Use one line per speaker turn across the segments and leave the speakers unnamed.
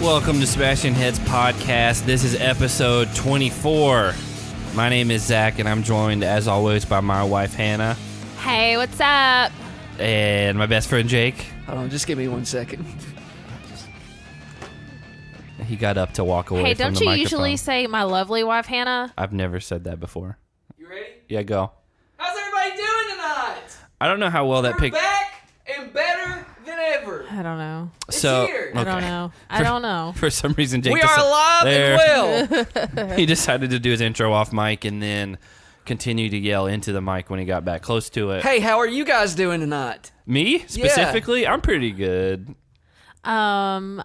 welcome to Smashing Heads Podcast. This is episode 24. My name is Zach, and I'm joined, as always, by my wife, Hannah.
Hey, what's up?
And my best friend, Jake.
Hold on, just give me 1 second.
He got up to walk away
Hey,
from the
don't
microphone.
you usually say my lovely wife, Hannah?
I've never said that before.
You ready?
Yeah, go.
How's everybody doing tonight?
I don't know how well that
We're
picked...
back and better than ever.
I don't know.
It's
So,
here.
I don't know. I don't know.
For some reason, Jake
We are alive and well.
He decided to do his intro off mic and then continue to yell into the mic when he got back close to it.
Hey, how are you guys doing tonight?
Me, specifically? I'm pretty good.
I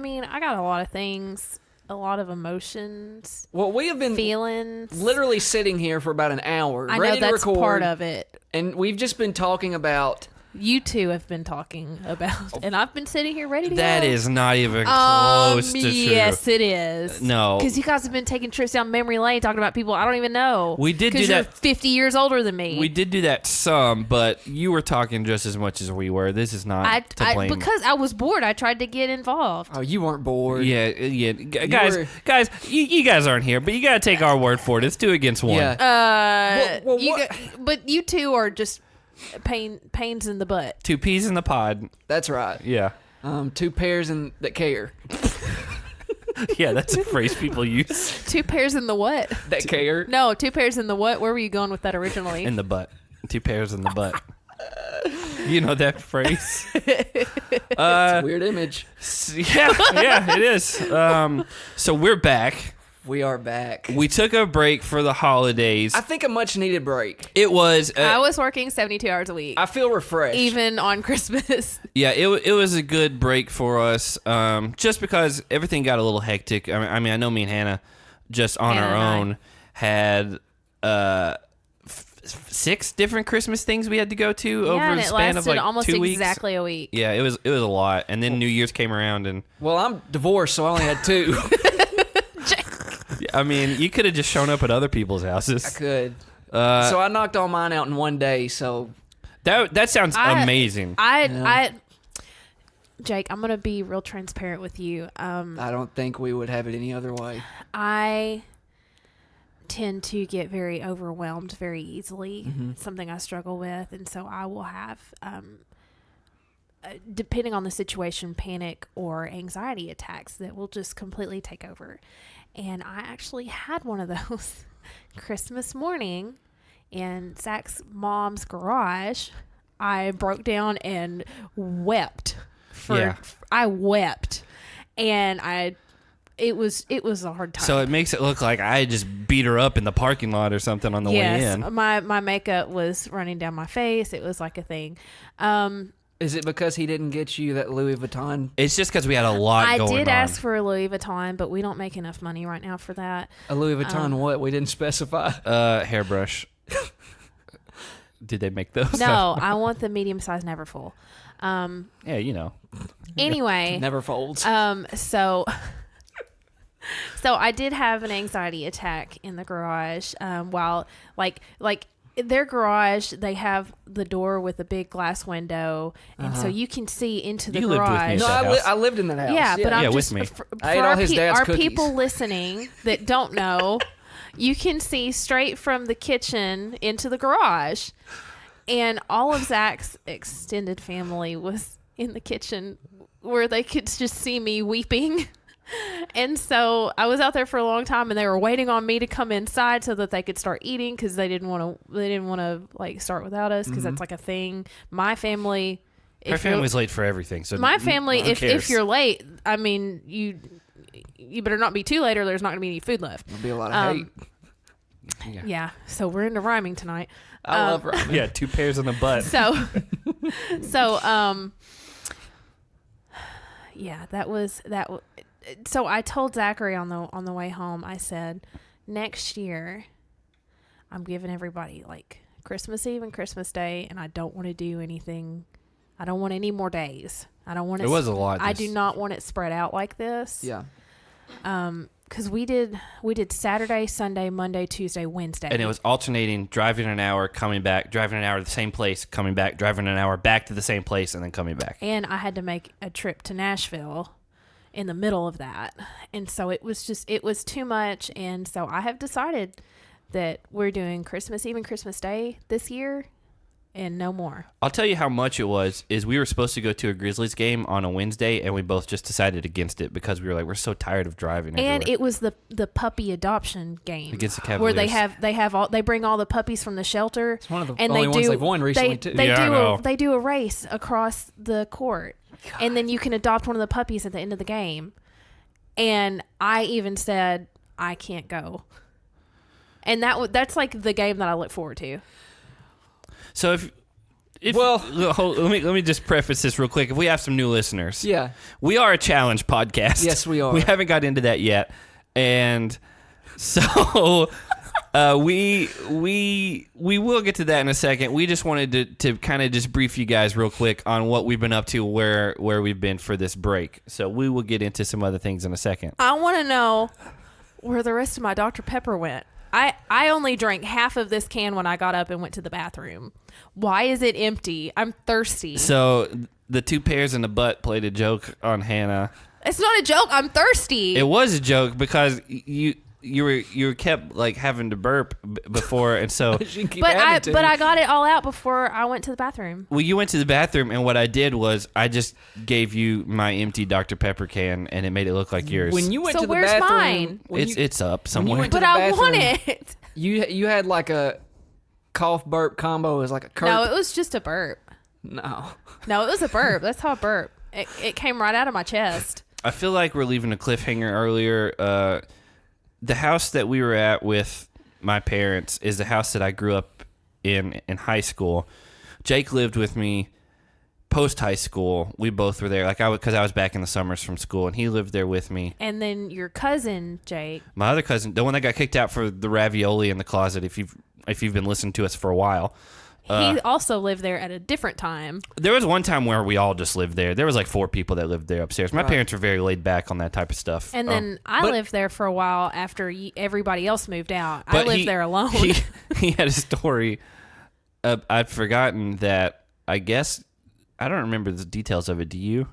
mean, I got a lot of things, a lot of emotions,
Well, we have been
feelings.
literally sitting here for about an hour,
I
ready
know that's
to record,
part of it.
and we've just been talking about.
You two have been talking about, and I've been sitting here ready to
That
go.
is not even close to true.
Yes, it is.
No.
Because you guys have been taking trips down memory lane talking about people I don't even know.
We did do
Because you're
that-
50 years older than me.
We did do that some, but you were talking just as much as we were. This is not to blame.
Because I was bored, I tried to get involved.
Oh, you weren't bored.
Yeah. Guys, you guys aren't here, but you gotta take our word for it. It's 2 against 1.
Yeah. Well,
But you two are just pains in the butt.
2 peas in the pod.
That's right.
Yeah.
2 pairs that care.
Yeah, that's a phrase people use.
2 pairs in the what?
That care.
No, 2 pairs in the what? Where were you going with that originally?
In the butt. 2 pairs in the butt. You know that phrase?
It's a weird image.
Yeah, it is. So we're back.
We are back.
We took a break for the holidays.
I think a much needed break.
It was...
I was working 72 hours a week.
I feel refreshed.
Even on Christmas.
Yeah, it was a good break for us, just because everything got a little hectic. I mean, I know me and Hannah, just on
Hannah
our
and
own, had 6 different Christmas things we had to go to over
and
the
it
span of
lasted
like
almost
2 weeks.
exactly a week.
Yeah, it was a lot, and then New Year's came around, and
Well, I'm divorced, so I only had 2.
I mean, you could have just shown up at other people's houses.
I could. So I knocked all mine out in 1 day. So
That sounds amazing.
Jake, I'm gonna be real transparent with you.
I don't think we would have it any other way.
I tend to get very overwhelmed very easily. It's something I struggle with, and so I will have, depending on the situation, panic or anxiety attacks that will just completely take over. And I actually had one of those Christmas morning in Zach's mom's garage. I broke down and wept. I wept, and it was a hard time.
So it makes it look like I just beat her up in the parking lot or something on the way in.
My makeup was running down my face. It was like a thing.
Is it because he didn't get you that Louis Vuitton?
It's just because we had a lot going on.
I did ask for a Louis Vuitton, but we don't make enough money right now for that.
A Louis Vuitton what? We didn't specify.
Hairbrush. Did they make those?
No, I want the medium size Neverfull.
Yeah, you know.
Anyway.
Never folds.
So I did have an anxiety attack in the garage. While like their garage, they have the door with a big glass window, and so you can see into the
You lived with me
garage.
at
No,
that house.
I lived in that house.
Yeah, but I'm
Yeah,
just
with me.
For
I ate all his dad's
our
cookies.
people listening that don't know, you can see straight from the kitchen into the garage, and all of Zach's extended family was in the kitchen where they could just see me weeping. And so I was out there for a long time, and they were waiting on me to come inside so that they could start eating, because they didn't want to like start without us, because that's like a thing. My family,
Her family's late for everything. So
my family,
who
if
cares?
you're late, I mean, you better not be too late, or there's not going to be any food left.
There'll be a lot of hate.
Yeah. So we're into rhyming tonight.
I love ramen.
Yeah, 2 pairs in the butt.
So yeah, that was. So I told Zachary on the way home, I said, next year I'm giving everybody like Christmas Eve and Christmas Day, and I don't want to do anything. I don't want any more days. I don't want it.
It was a lot.
I do not want it spread out like this.
Yeah.
Because we did Saturday, Sunday, Monday, Tuesday, Wednesday.
And it was alternating, driving an hour, coming back, driving an hour to the same place, coming back, driving an hour back to the same place, and then coming back.
And I had to make a trip to Nashville in the middle of that. And so it was too much. And so I have decided that we're doing Christmas Eve and Christmas Day this year and no more.
I'll tell you how much it was. Is we were supposed to go to a Grizzlies game on a Wednesday, and we both just decided against it because we were like, we're so tired of driving everywhere.
And it was the puppy adoption game
Against the Cavaliers.
where they bring all the puppies from the shelter.
It's one of the
and
only
they
ones
do,
they've won recently, too.
They do a race across the court.
God.
And then you can adopt one of the puppies at the end of the game. And I even said, I can't go. And that's like the game that I look forward to.
So let me just preface this real quick. If we have some new listeners,
Yeah.
we are a challenge podcast.
Yes, we are.
We haven't got into that yet, and so we will get to that in a second. We just wanted to kind of just brief you guys real quick on what we've been up to, where we've been for this break. So we will get into some other things in a second.
I want to know where the rest of my Dr. Pepper went. I only drank half of this can when I got up and went to the bathroom. Why is it empty? I'm thirsty.
So the two pears in the butt played a joke on Hannah.
It's not a joke. I'm thirsty.
It was a joke because you were kept like having to burp before, and so
But I got it all out before I went to the bathroom.
well, you went to the bathroom, and what I did was I just gave you my empty Dr. Pepper can, and it made it look like yours.
When you went
So
to the
where's
bathroom,
mine?
It's up somewhere.
went to
But
the
I want
bathroom,
it.
You had like a cough burp combo. It was like a curp.
No, it was just a burp.
No.
No, it was a burp. That's how I burp. It came right out of my chest.
I feel like we're leaving a cliffhanger earlier. The house that we were at with my parents is the house that I grew up in high school. Jake lived with me post high school. We both were there, because I was back in the summers from school, and he lived there with me.
And then your cousin, Jake.
My other cousin, the one that got kicked out for the ravioli in the closet, if you've been listening to us for a while.
He also lived there at a different time.
There was one time where we all just lived there. There was like 4 people that lived there upstairs. My parents were very laid back on that type of stuff.
And then I lived there for a while after everybody else moved out. I
but
lived there alone.
He had a story. I'd forgotten that. I guess I don't remember the details of it. Do you?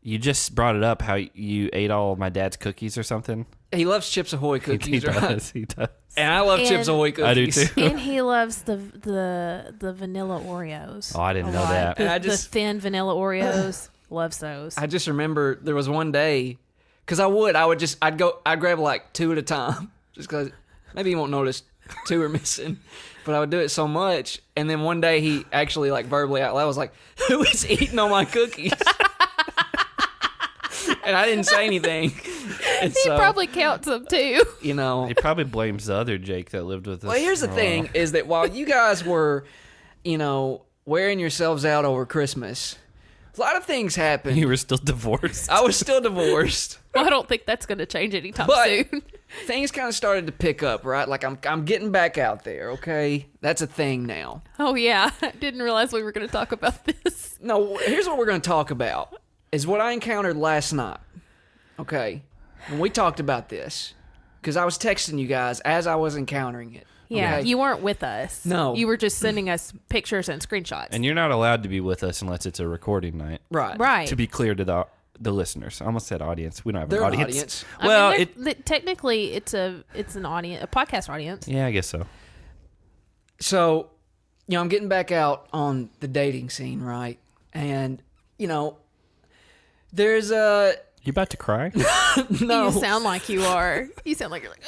You just brought it up how you ate all of my dad's cookies or something.
He loves Chips Ahoy cookies,
He
right?
does. He does.
And I love Chips Ahoy cookies.
I do too.
And he loves the vanilla Oreos.
Oh, I didn't
a
know
lot.
that.
And
The thin vanilla Oreos. Loves those.
I just remember there was one day, because I'd grab like 2 at a time, just because maybe you won't notice 2 are missing, but I would do it so much. And then one day he actually like verbally out loud was like, "Who is eating all my cookies?" And I didn't say anything. And
He probably counts them too.
you know.
He probably blames the other Jake that lived with us.
Well, here's the thing: is that while you guys were, wearing yourselves out over Christmas, a lot of things happened.
You were still divorced.
I was still divorced.
Well, I don't think that's going to change anytime
But
soon.
things kind of started to pick up, right? Like I'm getting back out there, okay? That's a thing now.
Oh yeah, I didn't realize we were going to talk about this.
No, here's what we're going to talk about. Is what I encountered last night. Okay? When we talked about this, because I was texting you guys as I was encountering it.
Yeah,
okay?
you weren't with us.
No.
You were just sending us pictures and screenshots.
And you're not allowed to be with us unless it's a recording night.
Right.
Right.
To be clear to the listeners. I almost said audience. We don't have
They're
an
an
audience.
audience.
Well,
I mean, technically it's an audience, a podcast audience.
yeah, I guess so.
So, I'm getting back out on the dating scene, right? And, there's a...
You about to cry?
No.
You sound like you are. You sound like you're like,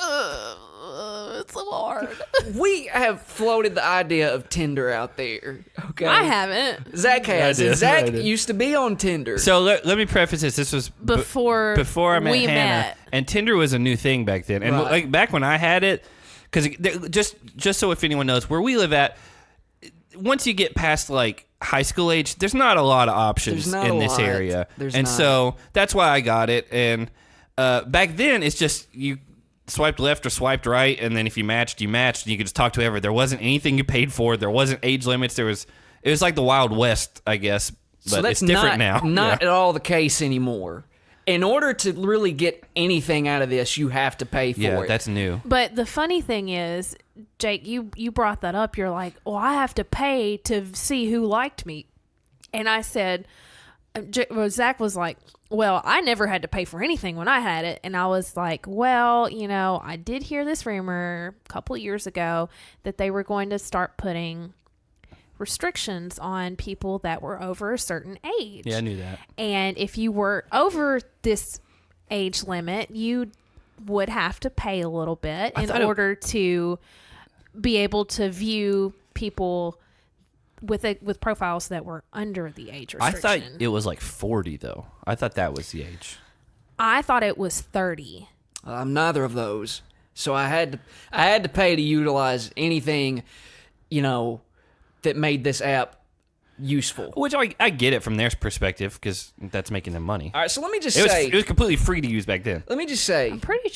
it's so hard.
We have floated the idea of Tinder out there, okay?
I haven't.
Zach has.
I did.
And Zach
I did.
used to be on Tinder.
So let me preface this. This was
Before
I met
we
Hannah,
met.
and Tinder was a new thing back then. And
Right.
like back when I had it, because just so if anyone knows where we live at, once you get past like high school age, there's not a lot of options
There's not
in
a
this
lot.
area.
There's
and
not.
so that's why I got it. And back then, it's just you swiped left or swiped right, and then if you matched, you matched, and you could just talk to whoever. There wasn't anything you paid for. There wasn't age limits. It was like the Wild West, I guess. But
So that's
it's different
not,
now.
Not
Yeah.
at all the case anymore. In order to really get anything out of this, you have to pay for
Yeah,
it.
that's new.
But the funny thing is, Jake, you brought that up. You're like, well, I have to pay to see who liked me. And I said, Zach was like, well, I never had to pay for anything when I had it. And I was like, well, I did hear this rumor a couple of years ago that they were going to start putting restrictions on people that were over a certain age.
Yeah, I knew that.
And if you were over this age limit, you would have to pay a little bit in order to be able to view people with profiles that were under the age restriction.
I thought it was like 40 though. I thought that was the age.
I thought it was 30.
I'm neither of those, so I had to pay to utilize anything, that made this app useful.
Which I get it from their perspective because that's making them money.
All right, so let me just say
it was completely free to use back then.
Let me just say,
I'm pretty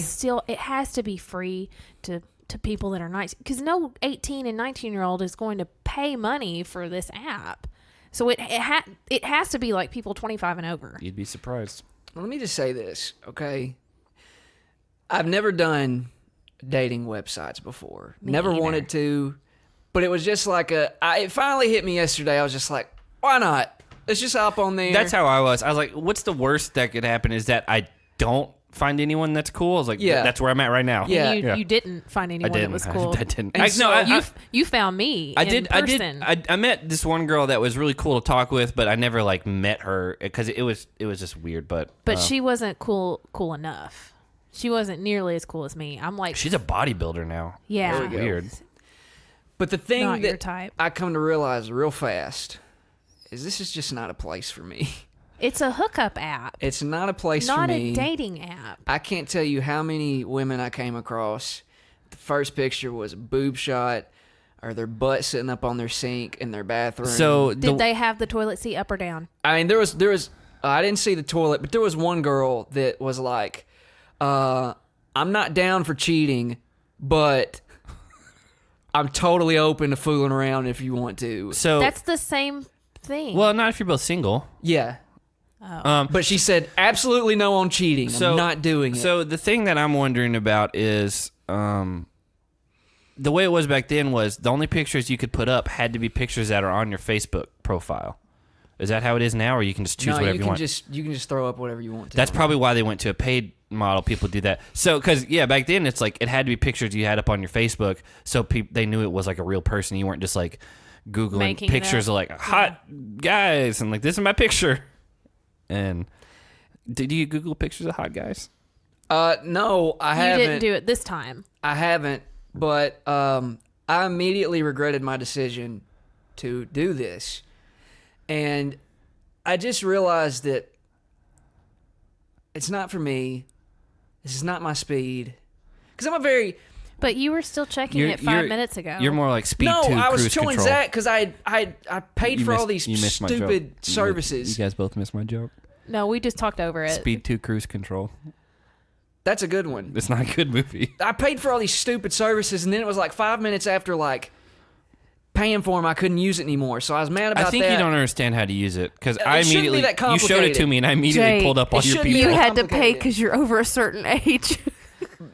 sure it has to be free to people that are 19, because no 18 and 19-year-old is going to pay money for this app. So it has to be like people 25 and over.
You'd be surprised.
Let me just say this, okay? I've never done dating websites before. Never
either.
wanted to, but it was just like it finally hit me yesterday. I was just like, why not? Let's just hop on there.
That's how I was. I was like, what's the worst that could happen is that I don't find anyone that's cool. I was like, that's where I'm at right now.
Yeah.
You didn't find anyone that was cool.
I didn't.
You found me.
I
in
did.
person.
I met this one girl that was really cool to talk with, but I never met her because it was just weird. But
she wasn't cool enough. She wasn't nearly as cool as me. I'm like,
she's a bodybuilder now.
Yeah.
That's weird.
But the thing
Not your
that
type.
I come to realize real fast is this is just not a place for me.
It's a hookup app.
It's not a place for
Not
me.
a dating app.
I can't tell you how many women I came across. The first picture was a boob shot or their butt sitting up on their sink in their bathroom.
So
Did they have the toilet seat up or down?
I mean, there was I didn't see the toilet, but there was one girl that was like, I'm not down for cheating, but I'm totally open to fooling around if you want to.
So
That's the same thing.
well, not if you're both single.
Yeah.
Oh.
But she said, absolutely no on cheating. I'm not doing it.
So the thing that I'm wondering about is the way it was back then was the only pictures you could put up had to be pictures that are on your Facebook profile. Is that how it is now, or you can just choose whatever you want?
You can just throw up whatever you want to.
That's probably why they went to a paid model. People do that. So, because, back then it's like it had to be pictures you had up on your Facebook so they knew it was like a real person. You weren't just like Googling
Making it
pictures of like hot guys and like, this is my picture. And did you Google pictures of hot guys?
No, I haven't.
You didn't do it this time.
I haven't, but I immediately regretted my decision to do this. And I just realized that it's not for me. This is not my speed. Because I'm a very...
But you were still checking it 5 minutes ago.
You're more like speed 2
No, I was
cruise
telling
control.
Zach because I paid for all these stupid services.
You guys both missed my joke.
No, we just talked over it.
Speed 2 cruise control.
That's a good one.
It's not a good movie.
I paid for all these stupid services, and then it was like 5 minutes after paying for them, I couldn't use it anymore. So I was mad about that.
I think you don't understand how to use it because I
shouldn't be
immediately
that
you showed it to me and I immediately
Jay,
pulled up all your
shouldn't be
people.
You
that
had to pay
complicated.
because you're over a certain age.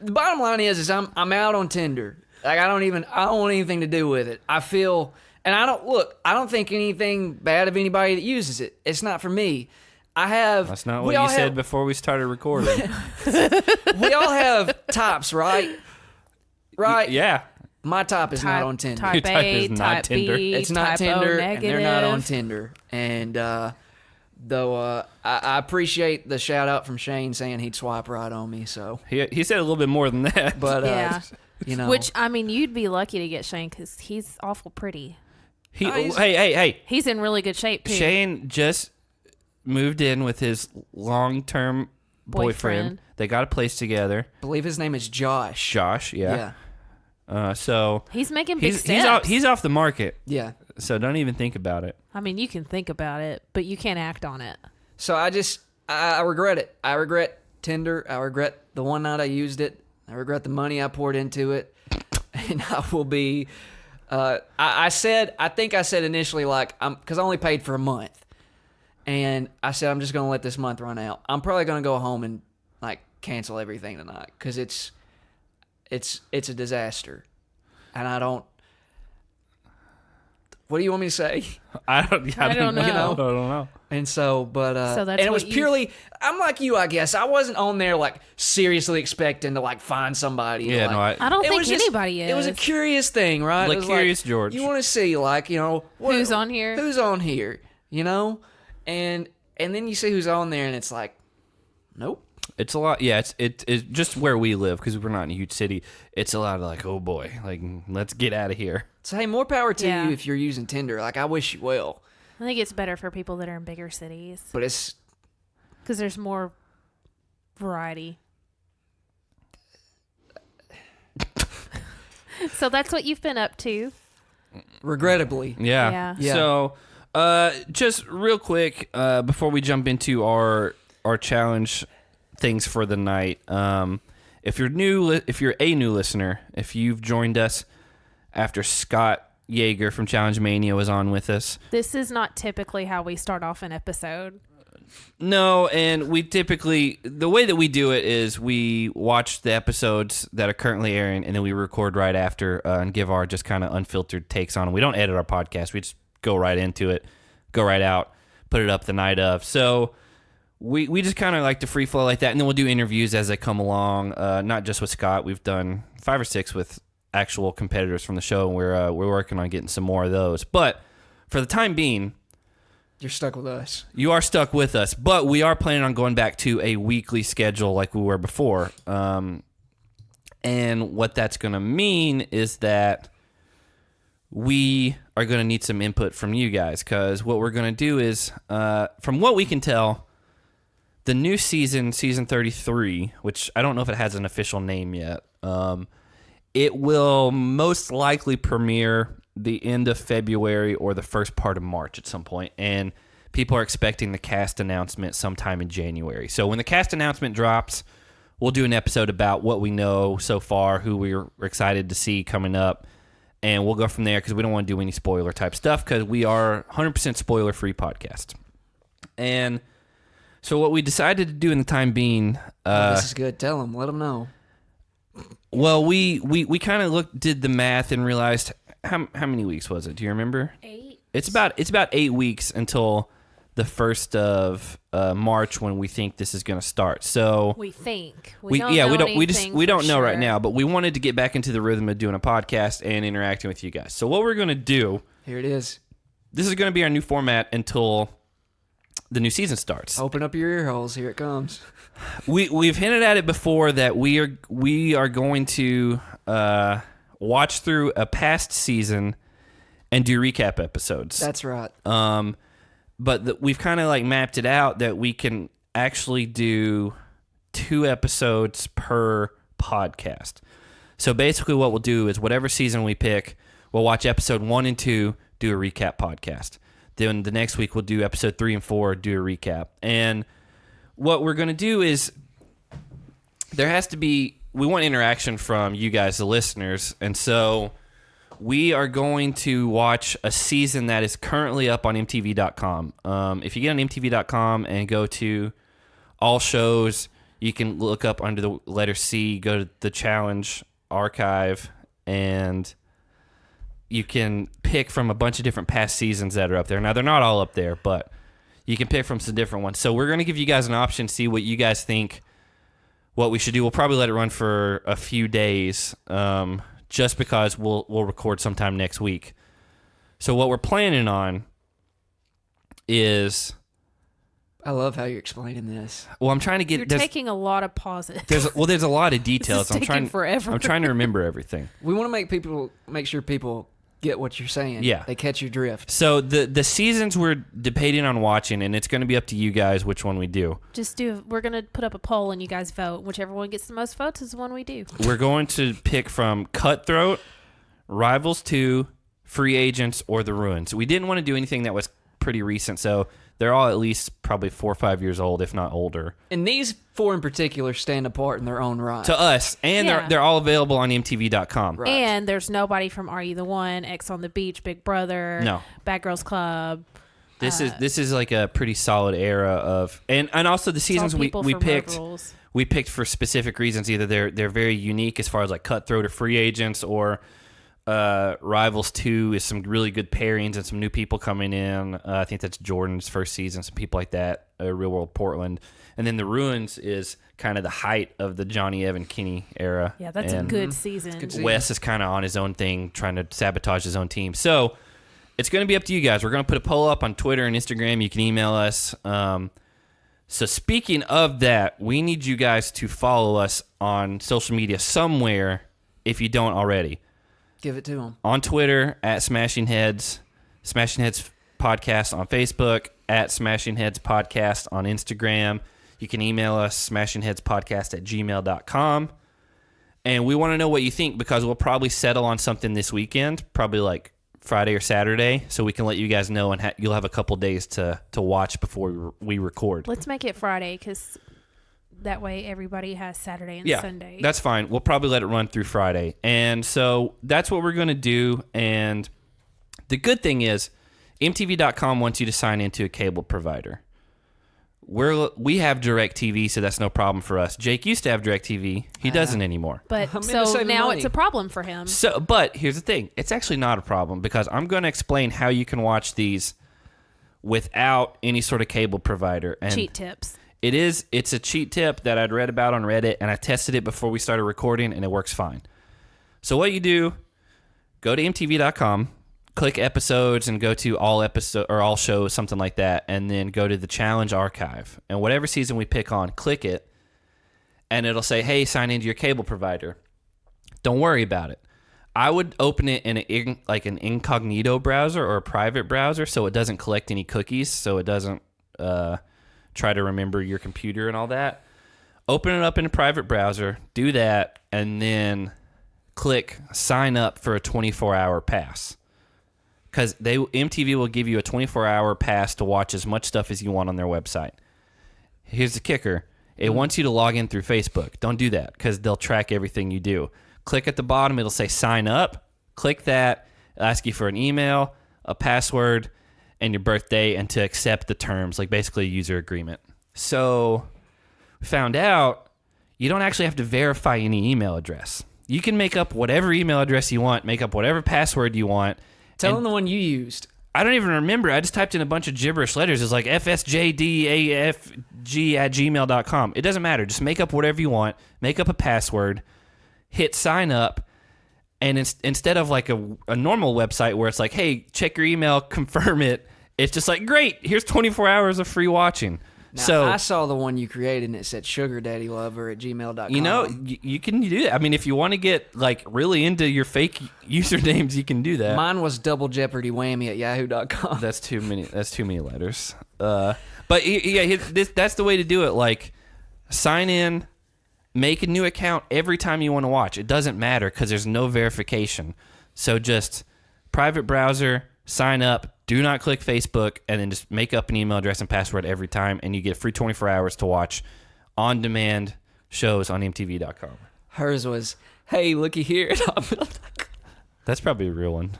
The bottom line is I'm out on Tinder. Like I don't want anything to do with it. I feel, and I don't think anything bad of anybody that uses it. It's not for me.
That's not what you said before we started recording.
We all have tops, right? Right?
Yeah.
My top is not on Tinder.
Type
Your type
A,
is not
type
Tinder.
B,
It's not
type O
Tinder, and they're not on
negative.
Tinder. And though I appreciate the shout out from Shane saying he'd swipe right on me. So,
He said a little bit more than that.
but
Yeah.
Which
I mean, you'd be lucky to get Shane because he's awful pretty.
Hey.
He's in really good shape too.
Shane just moved in with his long-term boyfriend. They got a place together.
I believe his name is Josh.
Josh, yeah. So
He's making big steps.
he's off the market.
Yeah.
So don't even think about it.
I mean, you can think about it, but you can't act on it.
So I regret it. I regret Tinder. I regret the one night I used it. I regret the money I poured into it. And I will be, I think I said initially because I only paid for a month. And I said, I'm just going to let this month run out. I'm probably going to go home and cancel everything tonight because it's a disaster. And I don't, what do you want me to say?
I don't know.
I don't know.
I don't know.
And so, but
So that's
and it
what
was purely. I'm like you, I guess. I wasn't on there like seriously expecting to like find somebody.
Yeah,
like,
no,
I don't
it
think
was just-
anybody is.
It was a curious thing, right?
Like
It was
Curious George.
You want to see, like,
Who's on here?
Who's on here? And then you see who's on there, and it's like, nope.
It's a lot. Yeah, it's just where we live because we're not in a huge city. It's a lot of like, oh boy, like let's get out of here.
So hey, more power to
Yeah.
you if you're using Tinder. Like, I wish you well,
I think it's better for people that are in bigger cities
but it's
because there's more variety. So that's what you've been up to.
regrettably.
Yeah.
Yeah.
So, just real quick, before we jump into our challenge things for the night, if you're a new listener, if you've joined us after Scott Yeager from Challenge Mania was on with us,
This is not typically how we start off an episode.
no, and we typically the way that we do it is we watch the episodes that are currently airing, and then we record right after and give our just kind of unfiltered takes on them. We don't edit our podcast; we just go right into it, go right out, put it up the night of. So we just kind of like to free flow like that, and then we'll do interviews as they come along. Not just with Scott, we've done 5 or 6 with actual competitors from the show, and we're working on getting some more of those. But for the time being,
You're stuck with us.
you are stuck with us, but we are planning on going back to a weekly schedule like we were before. And what that's going to mean is that we are going to need some input from you guys, because what we're going to do is, from what we can tell, the new season 33, which I don't know if it has an official name yet, it will most likely premiere the end of February or the first part of March at some point, and people are expecting the cast announcement sometime in January. So when the cast announcement drops, we'll do an episode about what we know so far, who we're excited to see coming up, and we'll go from there because we don't want to do any spoiler type stuff because we are 100% spoiler free podcast. And so what we decided to do in the time being,
This is good. Tell them. Let them know.
well, we kind of did the math and realized how many weeks was it? Do you remember?
8.
It's about 8 weeks until the 1st of March when we think this is going to start. So
We think.
we don't know right now, but we wanted to get back into the rhythm of doing a podcast and interacting with you guys. So what we're going to do,
Here it is.
this is going to be our new format until the new season starts.
Open up your ear holes. Here it comes.
We've hinted at it before that we are going to watch through a past season and do recap episodes.
That's right.
But we've kind of like mapped it out that we can actually do 2 episodes per podcast. So basically what we'll do is whatever season we pick, we'll watch episode 1 and 2, do a recap podcast. Then the next week we'll do episode 3 and 4, do a recap. And what we're going to do is we want interaction from you guys, the listeners. And so we are going to watch a season that is currently up on MTV.com. If you get on MTV.com and go to all shows, you can look up under the letter C, go to the challenge archive, and you can pick from a bunch of different past seasons that are up there. Now, they're not all up there, but you can pick from some different ones. So we're going to give you guys an option, see what you guys think, what we should do. We'll probably let it run for a few days, just because we'll record sometime next week. So what we're planning on is,
I love how you're explaining this.
well, I'm trying to get.
You're taking a lot of pauses.
There's a lot of details.
This is taking forever.
I'm trying to remember everything.
We want to make sure people get what you're saying.
Yeah.
They catch your drift.
So the seasons we're debating on watching, and it's going to be up to you guys which one we do.
We're going to put up a poll and you guys vote. Whichever one gets the most votes is the one we do.
We're going to pick from Cutthroat, Rivals 2, Free Agents, or The Ruins. We didn't want to do anything that was pretty recent, so they're all at least probably 4 or 5 years old, if not older.
And these 4 in particular stand apart in their own right.
To us, and
Yeah.
they're all available on MTV.com.
Right.
And there's nobody from Are You the One, X on the Beach, Big Brother,
No.
Bad Girls Club.
This is like a pretty solid era of, and also the
It's all
seasons we
people from Road
picked.
Rules.
We picked for specific reasons. Either they're very unique as far as like Cutthroat or Free Agents, or Rivals 2 is some really good pairings and some new people coming in. I think that's Jordan's first season, some people like that. Real World Portland. And then The Ruins is kind of the height of the Johnny Evan Kinney era.
Yeah, that's a good season.
Wes is kind of on his own thing, trying to sabotage his own team. So it's going to be up to you guys. We're going to put a poll up on Twitter and Instagram. You can email us. So speaking of that, we need you guys to follow us on social media somewhere if you don't already.
Give it to them.
On Twitter, at Smashing Heads, Smashing Heads Podcast on Facebook, at Smashing Heads Podcast on Instagram. You can email us, smashingheadspodcast@gmail.com. And we want to know what you think because we'll probably settle on something this weekend, probably like Friday or Saturday, so we can let you guys know, and you'll have a couple days to watch before we record.
Let's make it Friday because that way everybody has Saturday and Sunday.
That's fine. We'll probably let it run through Friday. And so that's what we're going to do. And the good thing is MTV.com wants you to sign into a cable provider. We have DirecTV, so that's no problem for us. Jake used to have DirecTV. He doesn't anymore.
But so now it's a problem for him.
But here's the thing. It's actually not a problem because I'm going to explain how you can watch these without any sort of cable provider. And
cheat tips.
It's a cheat tip that I'd read about on Reddit, and I tested it before we started recording, and it works fine. So what you do, go to MTV.com, click episodes, and go to all episode or all shows, something like that, and then go to the challenge archive. And whatever season we pick on, click it, and it'll say, hey, sign into your cable provider. Don't worry about it. I would open it in an incognito browser or a private browser so it doesn't collect any cookies, so it doesn't try to remember your computer and all that. Open it up in a private browser, do that, and then click sign up for a 24-hour pass. Because MTV will give you a 24-hour pass to watch as much stuff as you want on their website. Here's the kicker. It wants you to log in through Facebook. Don't do that because they'll track everything you do. Click at the bottom. It'll say sign up. Click that. It'll ask you for an email, a password, and your birthday, and to accept the terms, like basically a user agreement. So we found out you don't actually have to verify any email address. You can make up whatever email address you want, make up whatever password you want.
Tell them the one you used.
I don't even remember. I just typed in a bunch of gibberish letters. It's like fsjdafg@gmail.com. It doesn't matter. Just make up whatever you want, make up a password, hit sign up, and instead of like a normal website where it's like, hey, check your email, confirm it, it's just like, great, here's 24 hours of free watching.
Now,
so
I saw the one you created and it said sugardaddylover@gmail.com.
You know, you can do that. I mean, if you want to get like really into your fake usernames, you can do that.
Mine was double jeopardy whammy @yahoo.com.
That's too many letters. But yeah, that's the way to do it. Like, sign in, make a new account every time you want to watch. It doesn't matter because there's no verification. So just private browser, sign up, do not click Facebook, and then just make up an email address and password every time, and you get free 24 hours to watch on-demand shows on MTV.com.
Hers was, hey, looky here.
That's probably a real one.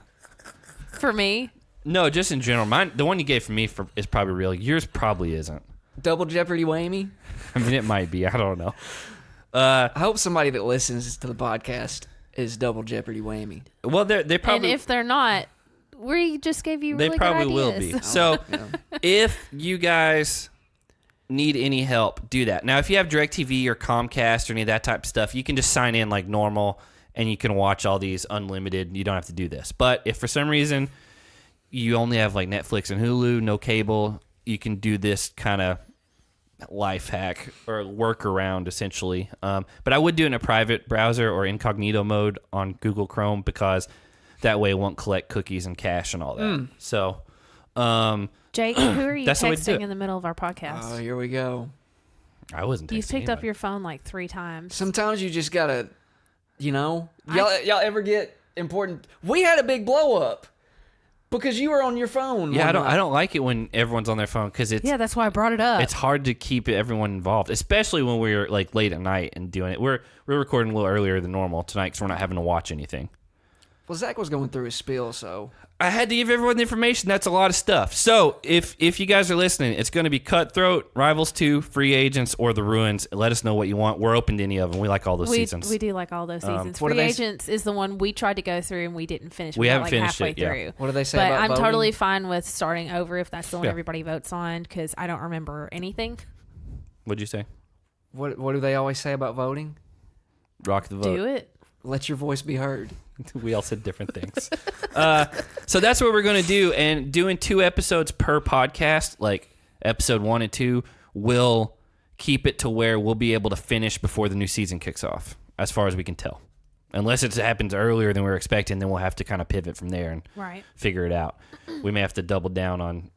For me?
No, just in general. Mine, the one you gave for me is probably real. Yours probably isn't.
Double jeopardy whammy?
I mean, it might be. I don't know.
I hope somebody that listens to the podcast is double jeopardy whammy.
Well, they probably...
And if they're not, we just gave you really
They probably
good
will
ideas.
be. So if you guys need any help, do that. Now, if you have DirecTV or Comcast or any of that type of stuff, you can just sign in like normal and you can watch all these unlimited. You don't have to do this. But if for some reason you only have like Netflix and Hulu, no cable, you can do this kind of life hack or workaround essentially. But I would do it in a private browser or incognito mode on Google Chrome because that way it won't collect cookies and cache and all that. So,
Jake, who are you
That's the way to do
texting
it.
in the middle of our podcast?
Oh, here we go.
I wasn't texting
You've picked up
anybody.
your phone like 3 times.
Sometimes you just gotta, y'all ever get important? We had a big blow up because you were on your phone.
Yeah,
one night.
I don't like it when everyone's on their phone because it's
Yeah, that's why I brought it up.
it's hard to keep everyone involved, especially when we're like late at night and doing it. We're recording a little earlier than normal tonight because we're not having to watch anything.
Well, Zach was going through his spiel, so
I had to give everyone the information. That's a lot of stuff. So if you guys are listening, it's going to be Cutthroat, Rivals 2, Free Agents, or The Ruins. Let us know what you want. We're open to any of them. We like all those seasons.
We do like all those seasons.
what
Free
are they-
Agents is the one we tried to go through and we didn't finish.
We
got,
haven't
like
finished
halfway
it, yeah.
through.
What do they say
But
about
I'm
voting?
totally fine with starting over if that's the one
Yeah.
everybody votes on because I don't remember anything.
What'd you say?
What do they always say about voting?
Rock the vote.
Do it.
Let your voice be heard.
We all said different things. So that's what we're going to do. And doing 2 episodes per podcast, like episode 1 and 2, will keep it to where we'll be able to finish before the new season kicks off, as far as we can tell. Unless it happens earlier than we were expecting, then we'll have to kind of pivot from there and
Right.
figure it out. We may have to double down on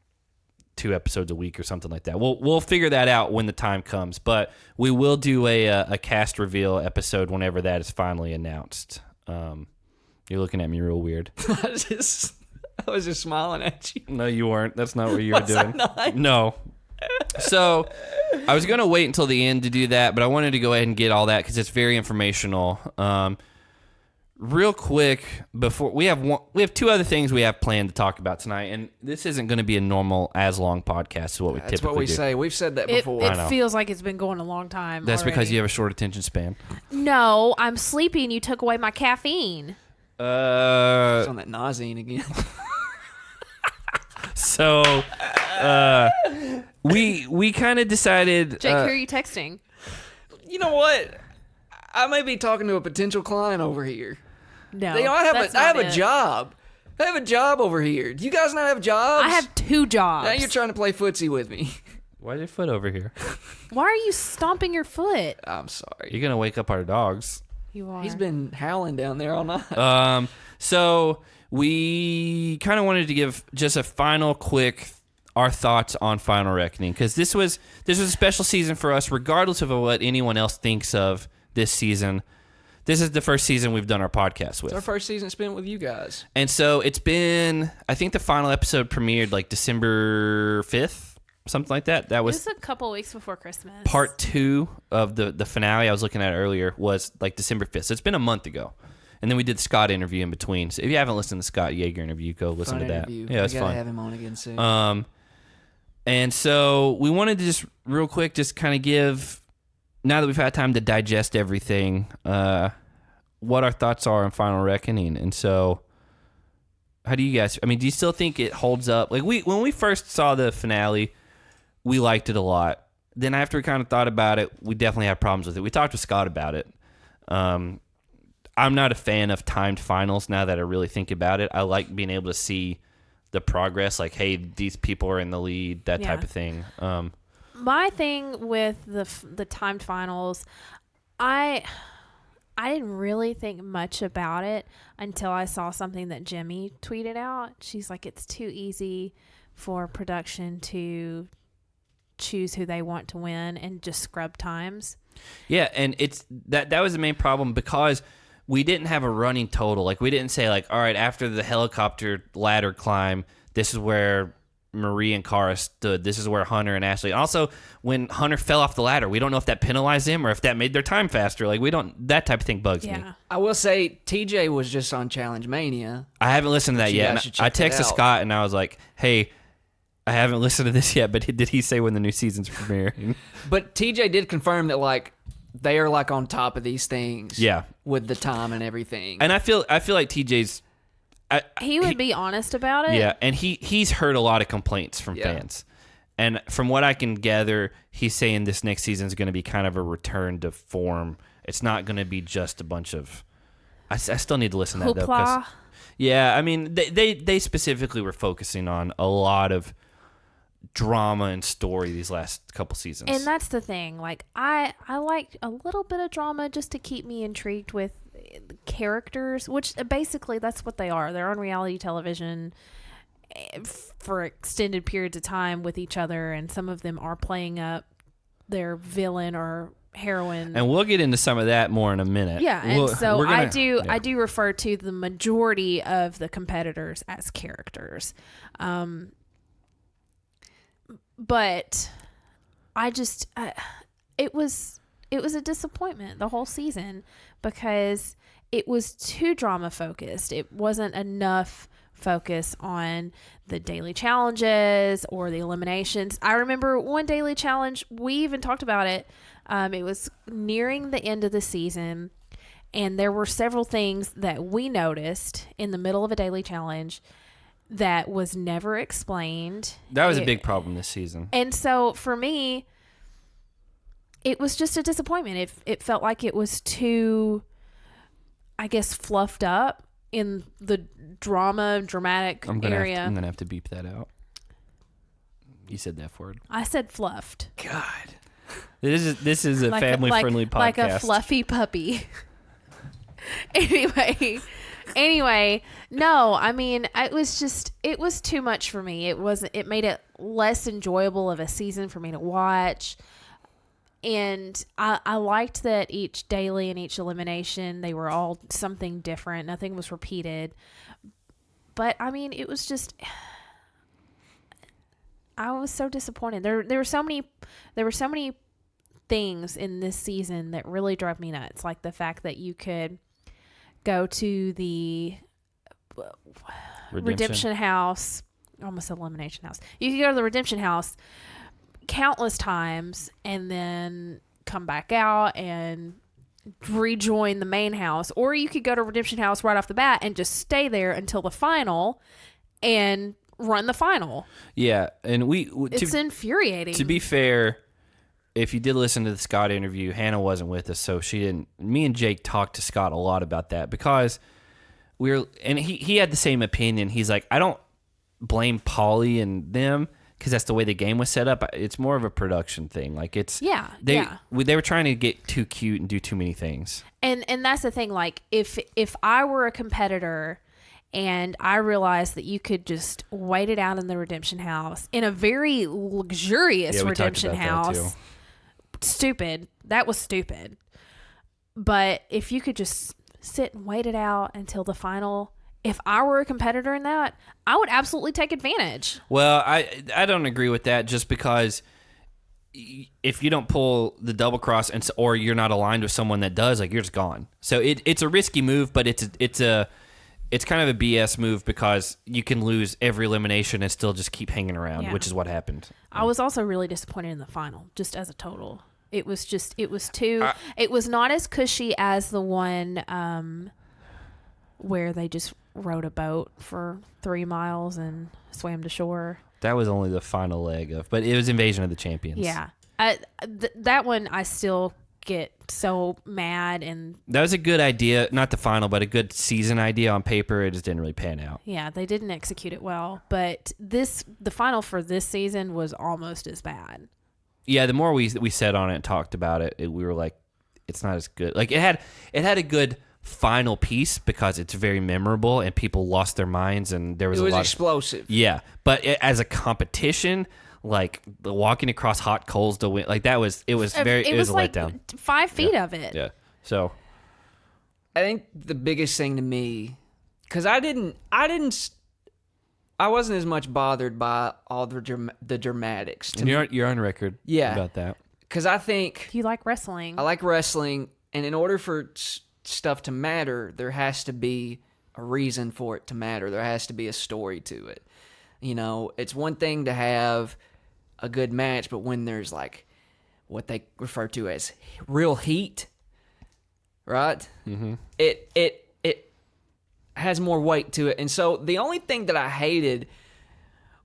2 episodes a week or something like that. We'll figure that out when the time comes. But we will do a cast reveal episode whenever that is finally announced. You're looking at me real weird.
I was just smiling at you.
No, you weren't. That's not what you were
Was I
doing.
not?
No. So I was going to wait until the end to do that, but I wanted to go ahead and get all that because it's very informational. Real quick, before we have 2 other things we have planned to talk about tonight, and this isn't going to be a normal as long podcast. Is what we
That's
typically
what we
do.
say. We've said that
It,
before.
I know.
it feels like it's been going a long time.
That's because
already.
you have a short attention span.
No, I'm sleepy and you took away my caffeine.
It's on that nauseine again.
So we kind of decided.
Jake, who are you texting?
You know what? I may be talking to a potential client over here.
No,
I have
that's
a
not it.
job. I have a job over here. Do you guys not have jobs?
I have 2 jobs.
Now you're trying to play footsie with me.
Why's your foot over here?
Why are you stomping your foot?
I'm sorry.
You're gonna wake up our dogs.
You are.
He's been howling down there all night.
So we kind of wanted to give just a final quick our thoughts on Final Reckoning because this was a special season for us, regardless of what anyone else thinks of this season. This is the first season we've done our podcast with.
It's our first season spent with you guys.
And so it's been, I think the final episode premiered like December 5th, something like that. That
It
was
was a couple weeks before Christmas.
part 2 of the finale I was looking at earlier was like December 5th. So it's been a month ago. And then we did the Scott interview in between. So if you haven't listened to the Scott Yeager interview, go listen
Fun
to that.
interview.
Yeah, it's
we gotta
fun.
have him on again soon.
And so we wanted to just real quick just kind of give, now that we've had time to digest everything, what our thoughts are on Final Reckoning. And so how do you guys, I mean, do you still think it holds up? Like when we first saw the finale, we liked it a lot. Then after we kind of thought about it, we definitely had problems with it. We talked with Scott about it. I'm not a fan of timed finals now that I really think about it. I like being able to see the progress, like, hey, these people are in the lead, that type
Yeah.
of thing.
My thing with the timed finals, I didn't really think much about it until I saw something that Jimmy tweeted out. She's like, it's too easy for production to choose who they want to win and just scrub times.
Yeah, and it's that was the main problem because we didn't have a running total. Like, we didn't say, like, all right, after the helicopter ladder climb, this is where Marie and Cara stood. This is where Hunter and Ashley. Also, when Hunter fell off the ladder, we don't know if that penalized him or if that made their time faster. Like, we don't, that type of thing bugs me.
Yeah.
I will say TJ was just on Challenge Mania.
I haven't listened to that
You
yet.
guys
And
should
I
check that
texted
out.
Scott and I was like, hey, I haven't listened to this yet, but did he say when the new season's premiering?
But TJ did confirm that like they are like on top of these things.
Yeah.
With the time and everything.
And I feel like TJ's
He would be honest about it.
yeah, and he's heard a lot of complaints from
Yeah.
fans. And from what I can gather, he's saying this next season is going to be kind of a return to form. It's not going to be just a bunch of I still need to listen to that though. 'Cause-
Hoopla.
yeah, I mean, they specifically were focusing on a lot of drama and story these last couple seasons.
And that's the thing. Like, I like a little bit of drama just to keep me intrigued with characters, which basically that's what they are. They're on reality television for extended periods of time with each other, and some of them are playing up their villain or heroine.
And we'll get into some of that more in a minute.
Yeah, and so
we're
I
gonna-
do refer to the majority of the competitors as characters. But I just it was a disappointment the whole season because it was too drama focused. It wasn't enough focus on the daily challenges or the eliminations. I remember one daily challenge, we even talked about it. It was nearing the end of the season, and there were several things that we noticed in the middle of a daily challenge that was never explained.
That was a big problem this season.
And so for me, it was just a disappointment. It felt like it was too, I guess, fluffed up in the dramatic area.
I'm gonna have to beep that out. You said that word.
I said fluffed.
God, this is a family friendly podcast.
Like a fluffy puppy. Anyway, no, I mean, it was too much for me. It made it less enjoyable of a season for me to watch. And I liked that each daily and each elimination, they were all something different. Nothing was repeated. But I mean, it was just, I was so disappointed. There were so many things in this season that really drove me nuts. Like the fact that you could go to the Redemption House. I almost said Elimination House. You could go to the Redemption House countless times and then come back out and rejoin the main house, or you could go to Redemption House right off the bat and just stay there until the final and run the final.
Yeah, and
it's infuriating.
To be fair, if you did listen to the Scott interview, Hannah wasn't with us, so she didn't. Me and Jake talked to Scott a lot about that because he had the same opinion. He's like, I don't blame Paulie and them, because that's the way the game was set up. It's more of a production thing. Like they were trying to get too cute and do too many things.
And that's the thing. Like if I were a competitor and I realized that you could just wait it out in the Redemption House in a very luxurious Redemption House, stupid. That was stupid. But if you could just sit and wait it out until the final. If I were a competitor in that, I would absolutely take advantage.
Well, I don't agree with that, just because if you don't pull the double cross or you're not aligned with someone that does, like, you're just gone. So it's a risky move, but it's kind of a BS move because you can lose every elimination and still just keep hanging around, which is what happened.
I was also really disappointed in the final, just as a total. It was not as cushy as the one where they just rowed a boat for 3 miles and swam to shore.
That was only the final leg but it was Invasion of the Champions.
Yeah. That one I still get so mad. And
that was a good idea, not the final, but a good season idea on paper. It just didn't really pan out.
Yeah, they didn't execute it well. But the final for this season was almost as bad.
Yeah, the more we said on it and talked about it, we were like, it's not as good. Like it had a good final piece because it's very memorable and people lost their minds and there was a lot
explosive.
Yeah, but as a competition, like the walking across hot coals to win, like it was a
like
letdown.
5 feet of it.
Yeah. So
I think the biggest thing to me, because I wasn't as much bothered by all the dramatics.
And you're on record about that.
Because I think
you like wrestling.
I like wrestling, and in order for stuff to matter, there has to be a reason for it to matter. There has to be a story to it. You know, it's one thing to have a good match, but when there's like what they refer to as real heat, right? Mm-hmm. It has more weight to it. And so the only thing that I hated